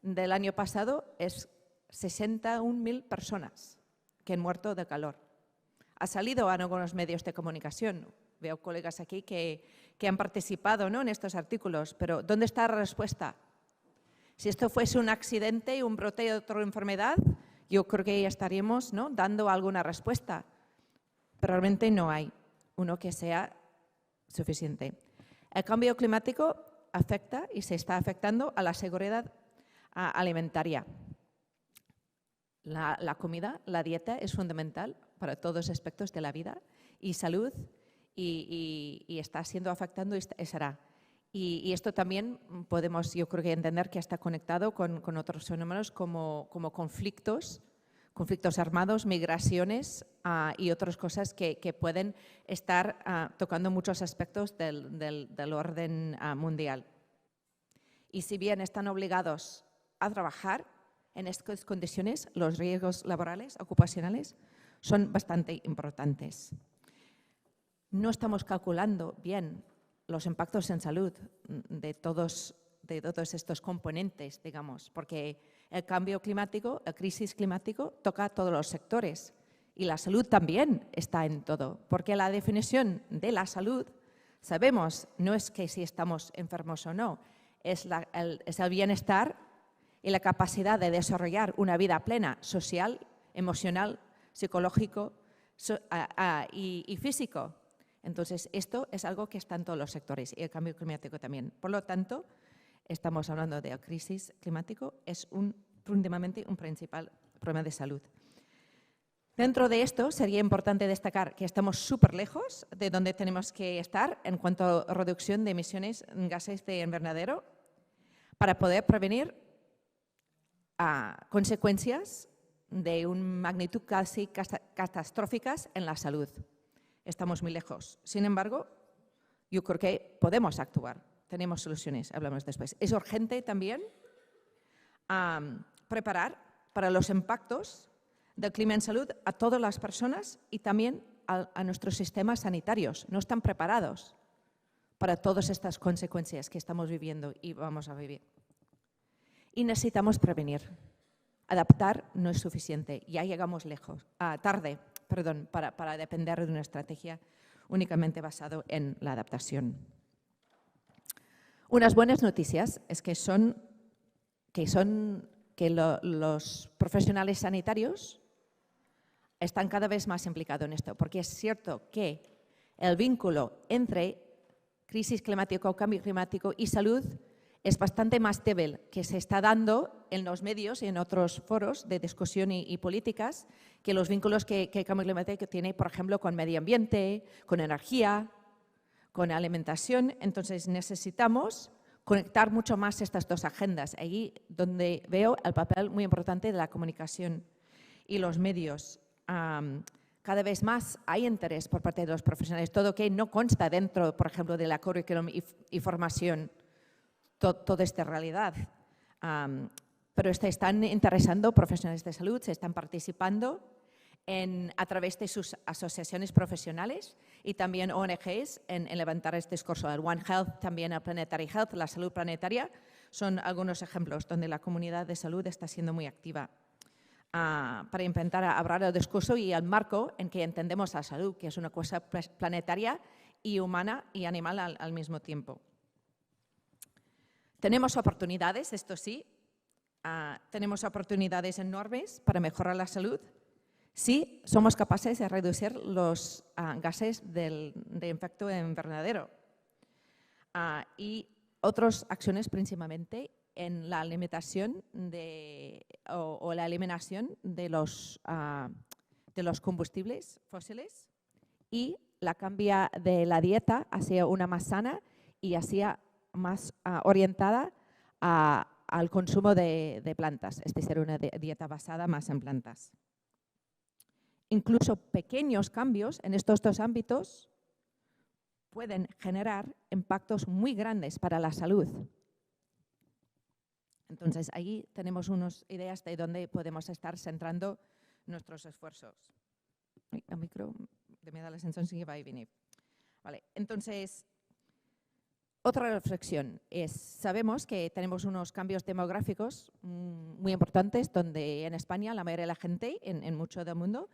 del año pasado es 61.000 personas que han muerto de calor. Ha salido en algunos medios de comunicación. Veo colegas aquí que han participado, ¿no?, en estos artículos, pero ¿dónde está la respuesta? Si esto fuese un accidente, un brote de otra enfermedad, yo creo que ya estaríamos, ¿no?, dando alguna respuesta, pero realmente no hay uno que sea suficiente. El cambio climático afecta y se está afectando a la seguridad alimentaria. La comida, la dieta es fundamental para todos los aspectos de la vida y salud y está siendo afectando y será. Y esto también podemos, yo creo que entender que está conectado con otros fenómenos como conflictos armados, migraciones y otras cosas que pueden estar tocando muchos aspectos del orden mundial. Y si bien están obligados a trabajar en estas condiciones, los riesgos laborales, ocupacionales, son bastante importantes. No estamos calculando bien los impactos en salud de todos estos componentes, digamos, porque el cambio climático, la crisis climática, toca a todos los sectores y la salud también está en todo, porque la definición de la salud, sabemos, no es que si estamos enfermos o no, es el bienestar y la capacidad de desarrollar una vida plena, social, emocional, psicológico y físico. Entonces, esto es algo que está en todos los sectores y el cambio climático también. Por lo tanto, estamos hablando de la crisis climática, es últimamente un principal problema de salud. Dentro de esto, sería importante destacar que estamos súper lejos de donde tenemos que estar en cuanto a reducción de emisiones de gases de invernadero para poder prevenir consecuencias de una magnitud casi catastróficas en la salud. Estamos muy lejos. Sin embargo, yo creo que podemos actuar. Tenemos soluciones, hablamos después. Es urgente también preparar para los impactos del clima en salud a todas las personas y también a nuestros sistemas sanitarios. No están preparados para todas estas consecuencias que estamos viviendo y vamos a vivir. Y necesitamos prevenir. Adaptar no es suficiente. Ya llegamos tarde para depender de una estrategia únicamente basada en la adaptación. Unas buenas noticias es que los profesionales sanitarios están cada vez más implicados en esto, porque es cierto que el vínculo entre crisis climática o cambio climático y salud es bastante más débil, que se está dando en los medios y en otros foros de discusión y políticas que los vínculos que el cambio climático tiene, por ejemplo, con medio ambiente, con energía, con alimentación. Entonces necesitamos conectar mucho más estas dos agendas. Ahí donde veo el papel muy importante de la comunicación y los medios. Cada vez más hay interés por parte de los profesionales, todo que no consta dentro, por ejemplo, de la currículum y formación, toda esta realidad. Pero se están interesando profesionales de salud, se están participando a través de sus asociaciones profesionales y también ONGs en levantar este discurso. El One Health, también el Planetary Health, la salud planetaria, son algunos ejemplos donde la comunidad de salud está siendo muy activa para intentar abrir el discurso y el marco en que entendemos la salud, que es una cosa planetaria y humana y animal al mismo tiempo. Tenemos oportunidades, esto sí, tenemos oportunidades enormes para mejorar la salud si somos capaces de reducir los gases de efecto invernadero. Y otras acciones principalmente en la limitación o la eliminación de los combustibles fósiles y la cambia de la dieta hacia una más sana y hacia más orientada al consumo de plantas, es decir, una dieta basada más en plantas. Incluso pequeños cambios en estos dos ámbitos pueden generar impactos muy grandes para la salud. Entonces, ahí tenemos unas ideas de dónde podemos estar centrando nuestros esfuerzos. El micro me da la sensación que va y viene. Vale, entonces, otra reflexión es, sabemos que tenemos unos cambios demográficos muy importantes donde en España la mayoría de la gente, en mucho del mundo,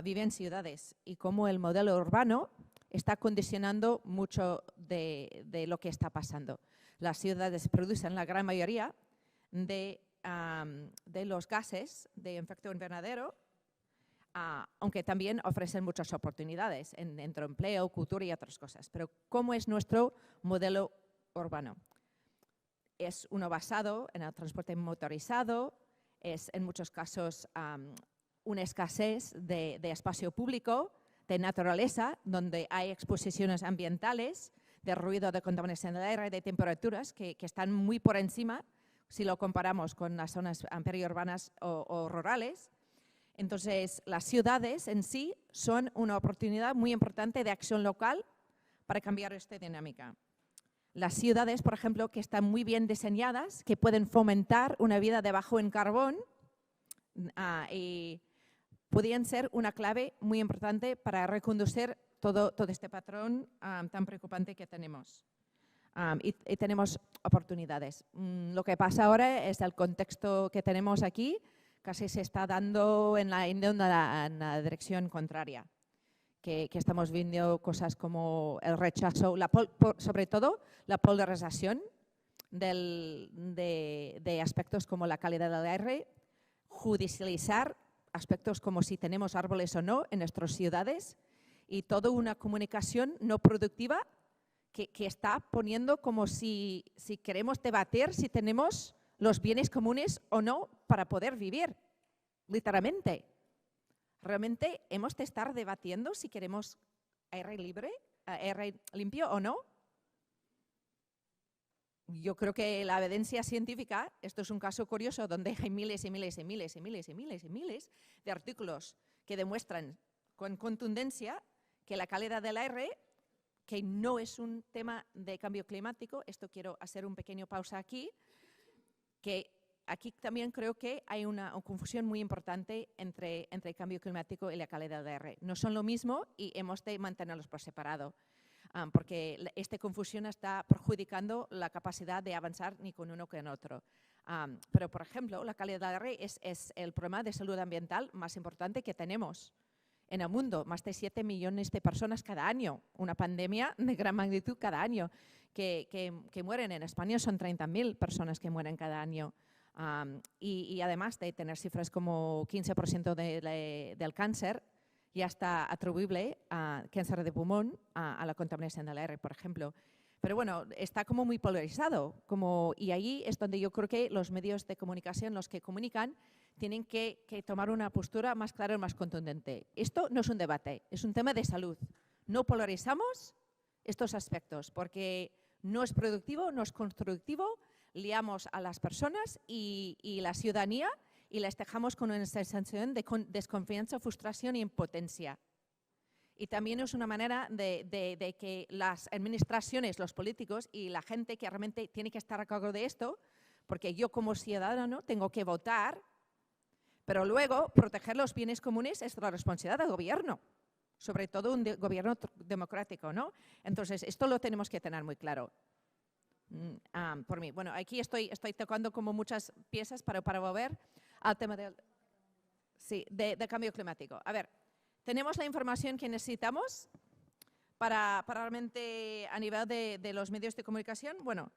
vive en ciudades y cómo el modelo urbano está condicionando mucho de lo que está pasando. Las ciudades producen la gran mayoría de los gases de efecto invernadero, aunque también ofrecen muchas oportunidades entre empleo, cultura y otras cosas. Pero ¿cómo es nuestro modelo urbano? Es uno basado en el transporte motorizado, es en muchos casos una escasez de espacio público, de naturaleza, donde hay exposiciones ambientales, de ruido, de contaminación del aire, de temperaturas que están muy por encima si lo comparamos con las zonas periurbanas o rurales. Entonces, las ciudades en sí son una oportunidad muy importante de acción local para cambiar esta dinámica. Las ciudades, por ejemplo, que están muy bien diseñadas, que pueden fomentar una vida de bajo en carbón y podrían ser una clave muy importante para reconducir todo este patrón tan preocupante que tenemos. Y tenemos oportunidades. Lo que pasa ahora es el contexto que tenemos aquí, casi se está dando en la dirección contraria, que estamos viendo cosas como el rechazo, sobre todo la polarización de aspectos como la calidad del aire, judicializar aspectos como si tenemos árboles o no en nuestras ciudades y toda una comunicación no productiva que está poniendo como si queremos debatir si tenemos los bienes comunes o no para poder vivir, literalmente. ¿Realmente hemos de estar debatiendo si queremos aire libre, aire limpio o no? Yo creo que la evidencia científica, esto es un caso curioso donde hay miles y miles y miles y miles y miles y miles de artículos que demuestran con contundencia que la calidad del aire, que no es un tema de cambio climático, esto quiero hacer un pequeño pausa aquí, que aquí también creo que hay una confusión muy importante entre el cambio climático y la calidad del aire. No son lo mismo y hemos de mantenerlos por separado, porque esta confusión está perjudicando la capacidad de avanzar ni con uno que con otro. Pero, por ejemplo, la calidad del aire es el problema de salud ambiental más importante que tenemos en el mundo. Más de 7 millones de personas cada año, una pandemia de gran magnitud cada año, que mueren. En España son 30.000 personas que mueren cada año. Y además de tener cifras como 15% del cáncer, ya está atribuible a cáncer de pulmón, a la contaminación del aire, por ejemplo. Pero bueno, está como muy polarizado. Y ahí es donde yo creo que los medios de comunicación, los que comunican, tienen que tomar una postura más clara y más contundente. Esto no es un debate, es un tema de salud. No polarizamos estos aspectos porque no es productivo, no es constructivo, liamos a las personas y la ciudadanía y les dejamos con una sensación de desconfianza, frustración e impotencia. Y también es una manera de que las administraciones, los políticos y la gente que realmente tiene que estar a cargo de esto, porque yo como ciudadano tengo que votar, pero luego proteger los bienes comunes es la responsabilidad del gobierno, sobre todo un gobierno democrático, ¿no? Entonces, esto lo tenemos que tener muy claro. Por mí. Bueno, aquí estoy tocando como muchas piezas para volver al tema del cambio climático. A ver, ¿tenemos la información que necesitamos para realmente a nivel de los medios de comunicación? Bueno,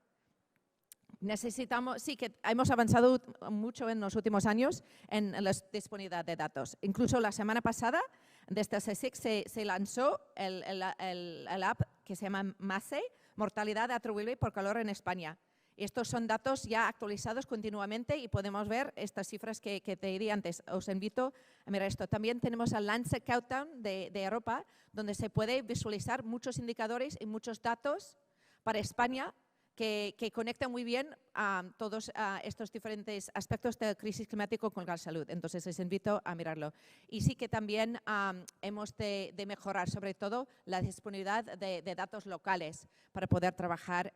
Necesitamos, sí que hemos avanzado mucho en los últimos años en la disponibilidad de datos. Incluso la semana pasada, desde CSIC se lanzó el app que se llama MASE, Mortalidad Atribuible por Calor en España. Estos son datos ya actualizados continuamente y podemos ver estas cifras que te di antes. Os invito a mirar esto. También tenemos el Lancet Countdown de Europa, donde se puede visualizar muchos indicadores y muchos datos para España que conectan muy bien a todos estos diferentes aspectos de la crisis climática con la salud. Entonces, les invito a mirarlo. Y sí que también hemos de mejorar, sobre todo, la disponibilidad de datos locales para poder trabajar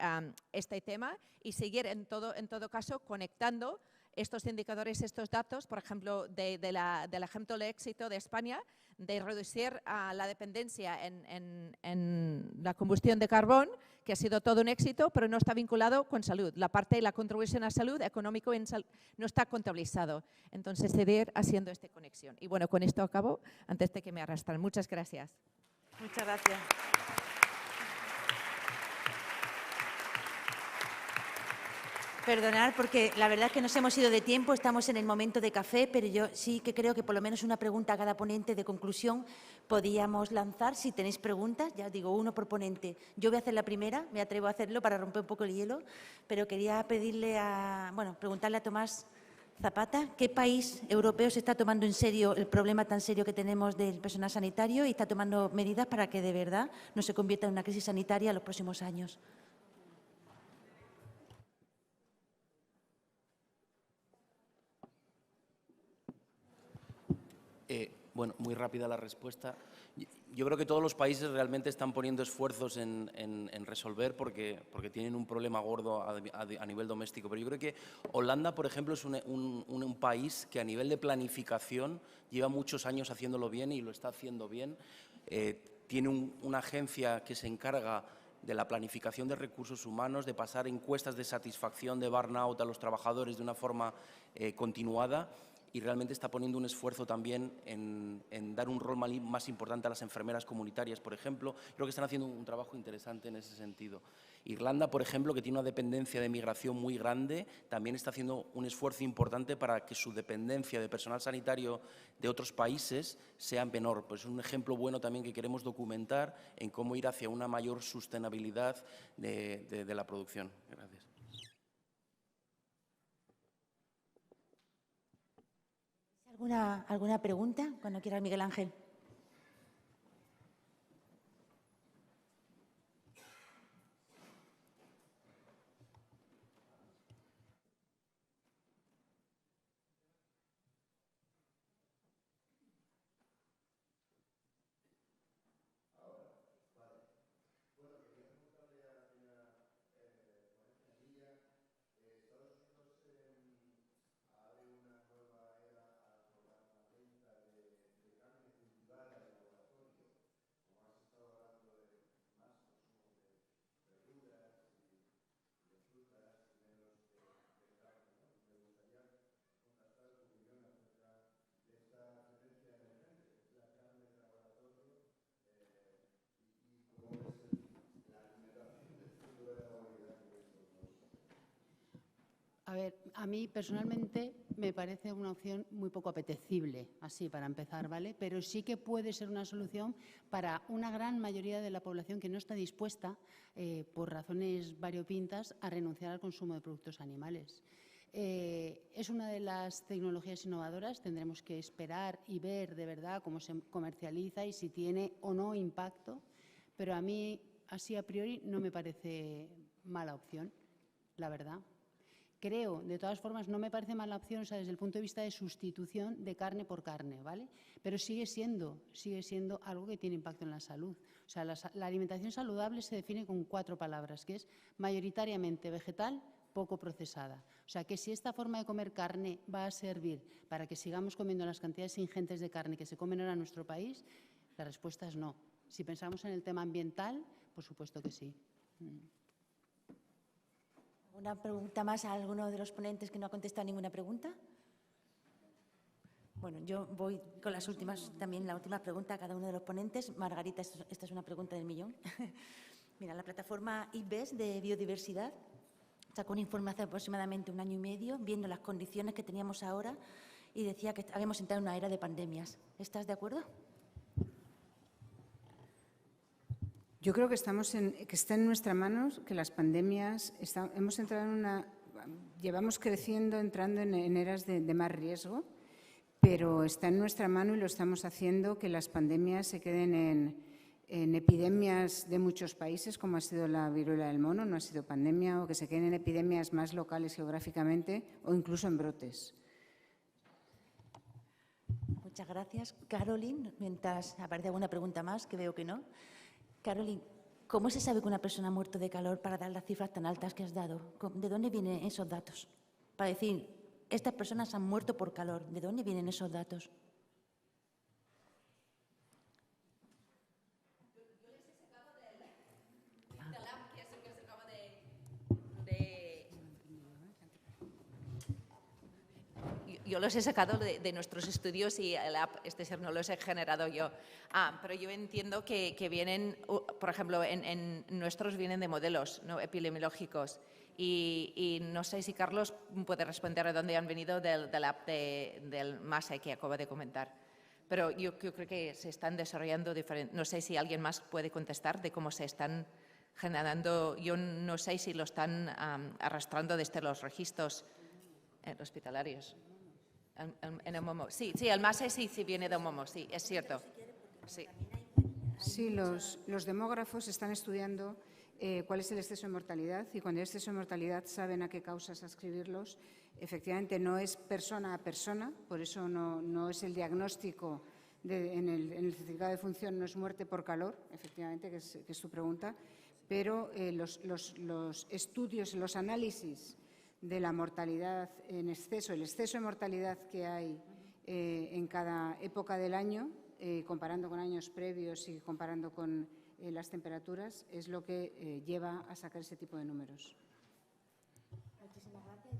este tema y seguir, en todo caso, conectando estos indicadores, estos datos, por ejemplo, del ejemplo de éxito de España, de reducir la dependencia en la combustión de carbón, que ha sido todo un éxito, pero no está vinculado con salud. La parte de la contribución a salud, económico, no está contabilizado. Entonces, seguir haciendo esta conexión. Y bueno, con esto acabo, antes de que me arrastren. Muchas gracias. Muchas gracias. Perdonar, porque la verdad es que nos hemos ido de tiempo, estamos en el momento de café, pero yo sí que creo que por lo menos una pregunta a cada ponente de conclusión podíamos lanzar. Si tenéis preguntas, ya os digo, uno por ponente. Yo voy a hacer la primera, me atrevo a hacerlo para romper un poco el hielo, pero quería preguntarle a Tomás Zapata, ¿qué país europeo se está tomando en serio el problema tan serio que tenemos del personal sanitario y está tomando medidas para que de verdad no se convierta en una crisis sanitaria en los próximos años? Bueno, muy rápida la respuesta. Yo creo que todos los países realmente están poniendo esfuerzos en resolver porque tienen un problema gordo a nivel doméstico. Pero yo creo que Holanda, por ejemplo, es un país que a nivel de planificación lleva muchos años haciéndolo bien y lo está haciendo bien. Tiene una agencia que se encarga de la planificación de recursos humanos, de pasar encuestas de satisfacción de burnout a los trabajadores de una forma continuada. Y realmente está poniendo un esfuerzo también en dar un rol más importante a las enfermeras comunitarias, por ejemplo. Creo que están haciendo un trabajo interesante en ese sentido. Irlanda, por ejemplo, que tiene una dependencia de migración muy grande, también está haciendo un esfuerzo importante para que su dependencia de personal sanitario de otros países sea menor. Pues es un ejemplo bueno también que queremos documentar en cómo ir hacia una mayor sostenibilidad de la producción. Gracias. ¿Alguna pregunta? Cuando quiera, Miguel Ángel. A ver, a mí personalmente me parece una opción muy poco apetecible, así para empezar, ¿vale? Pero sí que puede ser una solución para una gran mayoría de la población que no está dispuesta, por razones variopintas, a renunciar al consumo de productos animales. Es una de las tecnologías innovadoras, tendremos que esperar y ver de verdad cómo se comercializa y si tiene o no impacto, pero a mí, así a priori, no me parece mala opción, la verdad. Creo, de todas formas, no me parece mala opción, o sea, desde el punto de vista de sustitución de carne por carne, ¿vale? Pero sigue siendo algo que tiene impacto en la salud. O sea, la alimentación saludable se define con 4 palabras, que es mayoritariamente vegetal, poco procesada. O sea, que si esta forma de comer carne va a servir para que sigamos comiendo las cantidades ingentes de carne que se comen ahora en nuestro país, la respuesta es no. Si pensamos en el tema ambiental, por supuesto que sí. ¿Una pregunta más a alguno de los ponentes que no ha contestado ninguna pregunta? Bueno, yo voy con las últimas, también la última pregunta a cada uno de los ponentes. Margarita, esta es una pregunta del millón. Mira, la plataforma IBES de biodiversidad sacó un informe hace aproximadamente 1 año y medio, viendo las condiciones que teníamos ahora, y decía que habíamos entrado en una era de pandemias. ¿Estás de acuerdo? Yo creo que está en nuestras manos, que las pandemias, hemos entrado llevamos creciendo, entrando en eras de más riesgo, pero está en nuestra mano y lo estamos haciendo, que las pandemias se queden en epidemias de muchos países, como ha sido la viruela del mono, no ha sido pandemia, o que se queden en epidemias más locales geográficamente o incluso en brotes. Muchas gracias. Caroline, mientras aparece alguna pregunta más, que veo que no. Caroline, ¿cómo se sabe que una persona ha muerto de calor para dar las cifras tan altas que has dado? ¿De dónde vienen esos datos? Para decir, estas personas han muerto por calor. ¿De dónde vienen esos datos? Yo los he sacado de nuestros estudios y el app, no los he generado yo. Pero yo entiendo que vienen, por ejemplo, en nuestros vienen de modelos, ¿no?, epidemiológicos. Y no sé si Carlos puede responder de dónde han venido del app del MASE que acabo de comentar. Pero yo creo que se están desarrollando diferentes. No sé si alguien más puede contestar de cómo se están generando. Yo no sé si lo están arrastrando desde los registros hospitalarios. En el MOMO. Sí, el MASE sí viene de MOMO, sí, es cierto. Sí, sí, los demógrafos están estudiando cuál es el exceso de mortalidad, y cuando hay exceso de mortalidad saben a qué causas ascribirlos. Efectivamente, no es persona a persona, por eso no es el diagnóstico en el certificado de función, no es muerte por calor, efectivamente, que es tu pregunta, pero los estudios, los análisis de la mortalidad en exceso, el exceso de mortalidad que hay en cada época del año, comparando con años previos y comparando con las temperaturas, es lo que lleva a sacar ese tipo de números. Muchísimas gracias.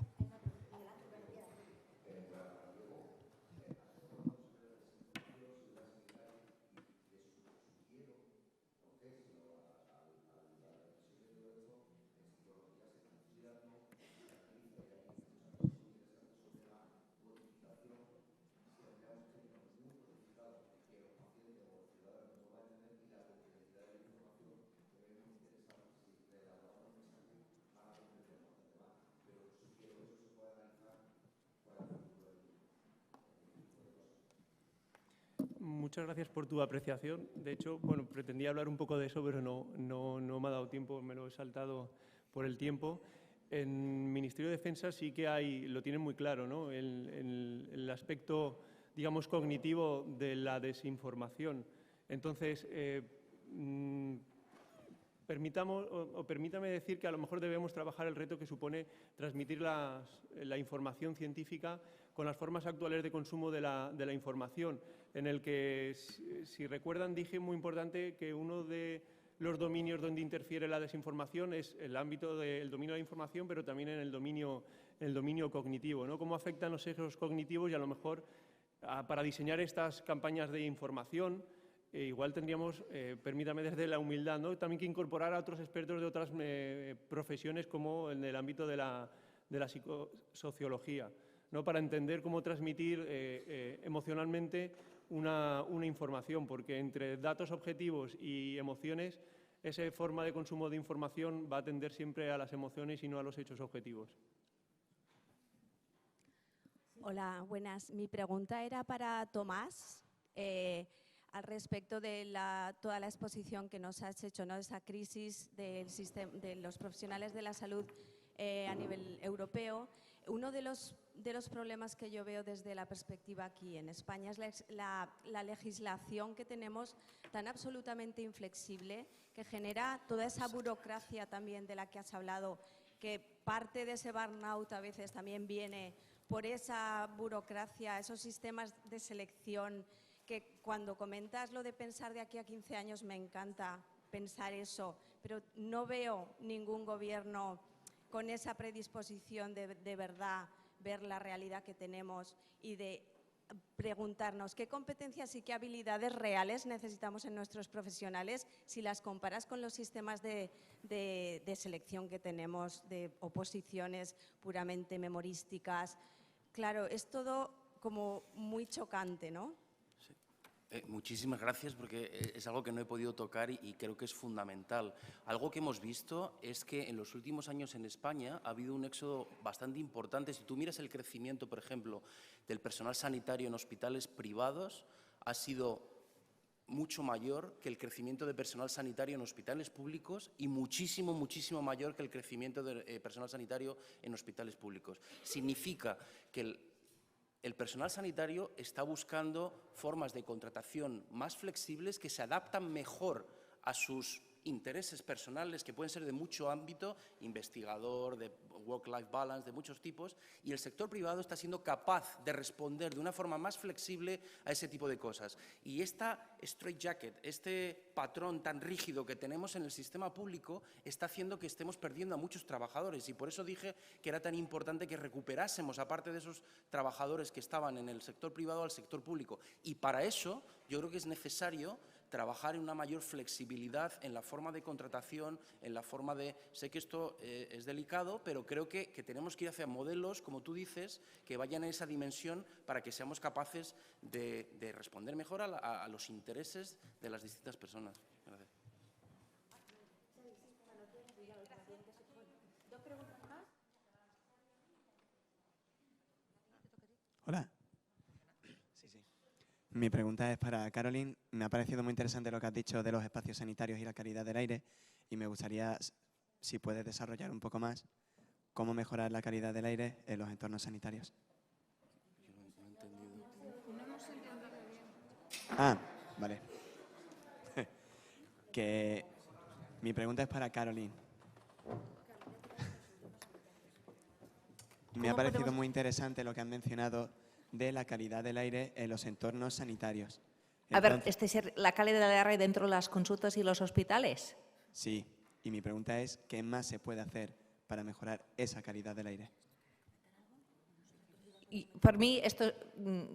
Muchas gracias por tu apreciación. De hecho, bueno, pretendía hablar un poco de eso, pero no me ha dado tiempo, me lo he saltado por el tiempo. En Ministerio de Defensa sí que lo tienen muy claro, ¿no?, el aspecto, digamos, cognitivo de la desinformación. Entonces, permítame decir que a lo mejor debemos trabajar el reto que supone transmitir la información científica con las formas actuales de consumo de la información, en el que, si recuerdan, dije muy importante que uno de los dominios donde interfiere la desinformación es el ámbito del dominio de la información, pero también en el dominio cognitivo, ¿no? Cómo afectan los sesgos cognitivos, y a lo mejor para diseñar estas campañas de información igual tendríamos, permítame desde la humildad, ¿no?, también que incorporar a otros expertos de otras profesiones, como en el ámbito de la psicosociología, ¿no?, para entender cómo transmitir emocionalmente una información, porque entre datos objetivos y emociones, esa forma de consumo de información va a tender siempre a las emociones y no a los hechos objetivos. Hola, buenas. Mi pregunta era para Tomás, al respecto de toda la exposición que nos has hecho, ¿no?, de esa crisis de los profesionales de la salud a nivel europeo. Uno de los problemas que yo veo desde la perspectiva aquí en España es la legislación que tenemos tan absolutamente inflexible, que genera toda esa burocracia también de la que has hablado, que parte de ese burnout a veces también viene por esa burocracia, esos sistemas de selección, que cuando comentas lo de pensar de aquí a 15 años me encanta pensar eso, pero no veo ningún gobierno con esa predisposición de verdad ver la realidad que tenemos y de preguntarnos qué competencias y qué habilidades reales necesitamos en nuestros profesionales si las comparas con los sistemas de selección que tenemos, de oposiciones puramente memorísticas. Claro, es todo como muy chocante, ¿no? Muchísimas gracias, porque es algo que no he podido tocar y creo que es fundamental. Algo que hemos visto es que en los últimos años en España ha habido un éxodo bastante importante. Si tú miras el crecimiento, por ejemplo, del personal sanitario en hospitales privados, ha sido mucho mayor que el crecimiento de personal sanitario en hospitales públicos y muchísimo, muchísimo mayor que el crecimiento de personal sanitario en hospitales públicos. Significa que el personal sanitario está buscando formas de contratación más flexibles que se adaptan mejor a sus intereses personales, que pueden ser de mucho ámbito, investigador, de work-life balance, de muchos tipos, y el sector privado está siendo capaz de responder de una forma más flexible a ese tipo de cosas. Y esta straitjacket, este patrón tan rígido que tenemos en el sistema público, está haciendo que estemos perdiendo a muchos trabajadores, y por eso dije que era tan importante que recuperásemos, aparte de esos trabajadores que estaban en el sector privado, al sector público. Y para eso yo creo que es necesario trabajar en una mayor flexibilidad en la forma de contratación, en la forma de… Sé que esto es delicado, pero creo que tenemos que ir hacia modelos, como tú dices, que vayan en esa dimensión para que seamos capaces de responder mejor a los intereses de las distintas personas. Gracias. Hola. Mi pregunta es para Caroline. Me ha parecido muy interesante lo que has dicho de los espacios sanitarios y la calidad del aire y me gustaría, si puedes desarrollar un poco más, cómo mejorar la calidad del aire en los entornos sanitarios. Ah, vale. Que mi pregunta es para Caroline. Me ha parecido muy interesante lo que han mencionado de la calidad del aire en los entornos sanitarios. Entonces, a ver, ¿la calidad del aire dentro de las consultas y los hospitales? Sí, y mi pregunta es, ¿qué más se puede hacer para mejorar esa calidad del aire? Y por mí, esto,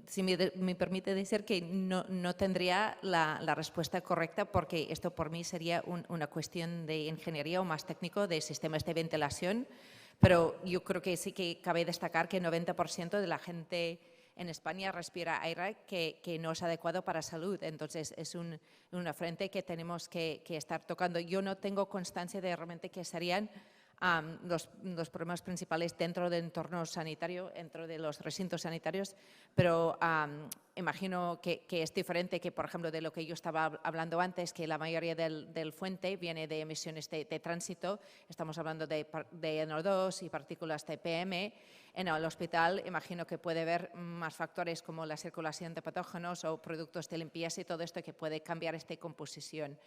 si me permite decir que no tendría la respuesta correcta, porque esto por mí sería una cuestión de ingeniería o más técnico de sistemas de ventilación, pero yo creo que sí que cabe destacar que el 90% de la gente en España respira aire que no es adecuado para salud. Entonces, es una frente que tenemos que estar tocando. Yo no tengo constancia de realmente qué serían los problemas principales dentro del entorno sanitario, dentro de los recintos sanitarios, pero imagino que es diferente que, por ejemplo, de lo que yo estaba hablando antes, que la mayoría del fuente viene de emisiones de tránsito. Estamos hablando de NO2 y partículas de PM. En el hospital imagino que puede haber más factores como la circulación de patógenos o productos de limpieza y todo esto que puede cambiar esta composición.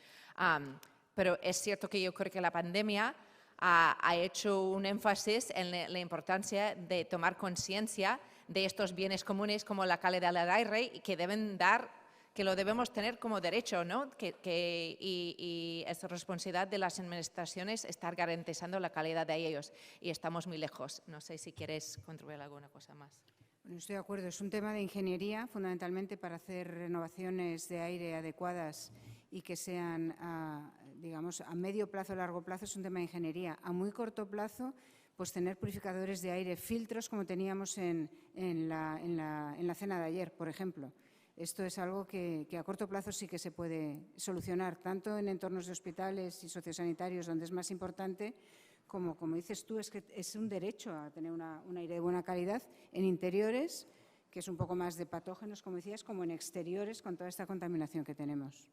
Pero es cierto que yo creo que la pandemia ha hecho un énfasis en la importancia de tomar conciencia de estos bienes comunes como la calidad del aire y que lo debemos tener como derecho, ¿no? Y es responsabilidad de las administraciones estar garantizando la calidad de ellos y estamos muy lejos. No sé si quieres contribuir alguna cosa más. Bueno, estoy de acuerdo. Es un tema de ingeniería, fundamentalmente para hacer renovaciones de aire adecuadas y que sean, digamos, a medio plazo o largo plazo, es un tema de ingeniería. A muy corto plazo, pues tener purificadores de aire, filtros como teníamos en la cena de ayer, por ejemplo. Esto es algo que a corto plazo sí que se puede solucionar, tanto en entornos de hospitales y sociosanitarios, donde es más importante, como dices tú, es que es un derecho a tener un aire de buena calidad en interiores, que es un poco más de patógenos, como decías, como en exteriores, con toda esta contaminación que tenemos.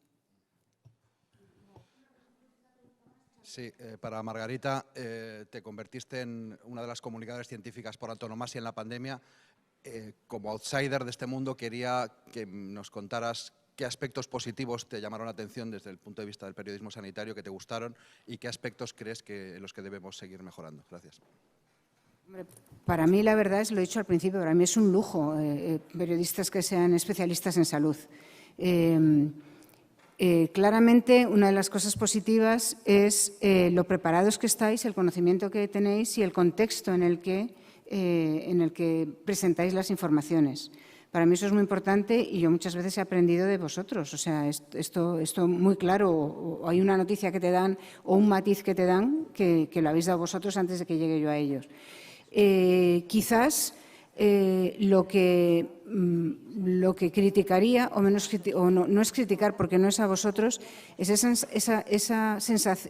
Sí, para Margarita, te convertiste en una de las comunicadoras científicas por antonomasia en la pandemia. Como outsider de este mundo, quería que nos contaras qué aspectos positivos te llamaron la atención desde el punto de vista del periodismo sanitario, que te gustaron, y qué aspectos crees que en los que debemos seguir mejorando. Gracias. Para mí, la verdad, lo he dicho al principio, para mí es un lujo periodistas que sean especialistas en salud. Claramente, una de las cosas positivas es lo preparados que estáis, el conocimiento que tenéis y el contexto en el que presentáis las informaciones. Para mí eso es muy importante y yo muchas veces he aprendido de vosotros. O sea, esto muy claro, o hay una noticia que te dan o un matiz que te dan que lo habéis dado vosotros antes de que llegue yo a ellos. Quizás lo que criticaría, o no es criticar porque no es a vosotros, es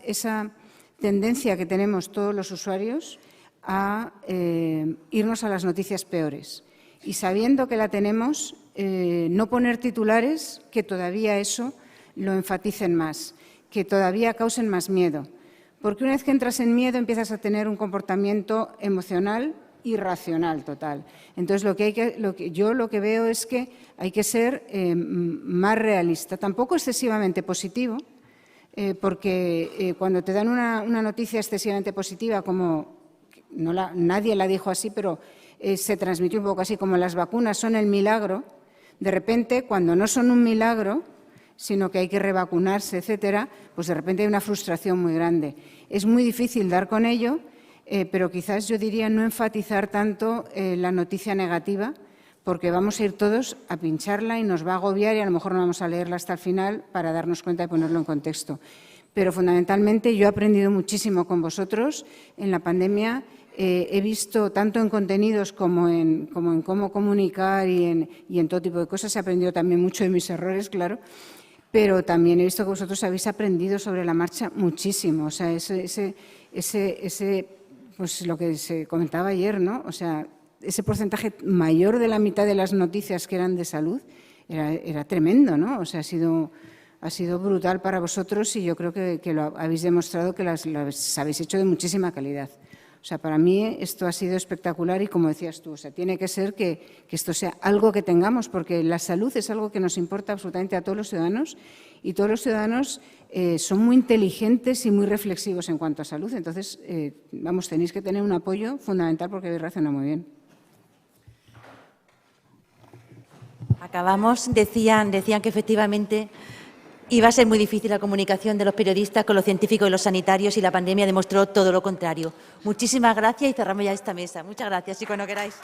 esa tendencia que tenemos todos los usuarios a irnos a las noticias peores. Y sabiendo que la tenemos, no poner titulares que todavía eso lo enfaticen más, que todavía causen más miedo. Porque una vez que entras en miedo empiezas a tener un comportamiento emocional irracional total. Entonces, yo lo que veo es que hay que ser más realista, tampoco excesivamente positivo, porque cuando te dan una noticia excesivamente positiva, como nadie la dijo así, pero se transmitió un poco así, como las vacunas son el milagro, de repente, cuando no son un milagro, sino que hay que revacunarse, etcétera, pues de repente hay una frustración muy grande. Es muy difícil dar con ello, pero quizás yo diría no enfatizar tanto la noticia negativa, porque vamos a ir todos a pincharla y nos va a agobiar y a lo mejor no vamos a leerla hasta el final para darnos cuenta y ponerlo en contexto. Pero fundamentalmente yo he aprendido muchísimo con vosotros en la pandemia. He visto tanto en contenidos como en cómo comunicar y en todo tipo de cosas. He aprendido también mucho de mis errores, claro, pero también he visto que vosotros habéis aprendido sobre la marcha muchísimo. O sea, pues lo que se comentaba ayer, ¿no? O sea, ese porcentaje mayor de la mitad de las noticias que eran de salud era tremendo, ¿no? O sea, ha sido brutal para vosotros y yo creo que lo habéis demostrado que las habéis hecho de muchísima calidad. O sea, para mí esto ha sido espectacular y como decías tú, o sea, tiene que ser que esto sea algo que tengamos, porque la salud es algo que nos importa absolutamente a todos los ciudadanos y todos los ciudadanos son muy inteligentes y muy reflexivos en cuanto a salud. Entonces, tenéis que tener un apoyo fundamental porque habéis reaccionado muy bien. Acabamos, decían que efectivamente iba a ser muy difícil la comunicación de los periodistas con los científicos y los sanitarios y la pandemia demostró todo lo contrario. Muchísimas gracias y cerramos ya esta mesa. Muchas gracias y cuando queráis.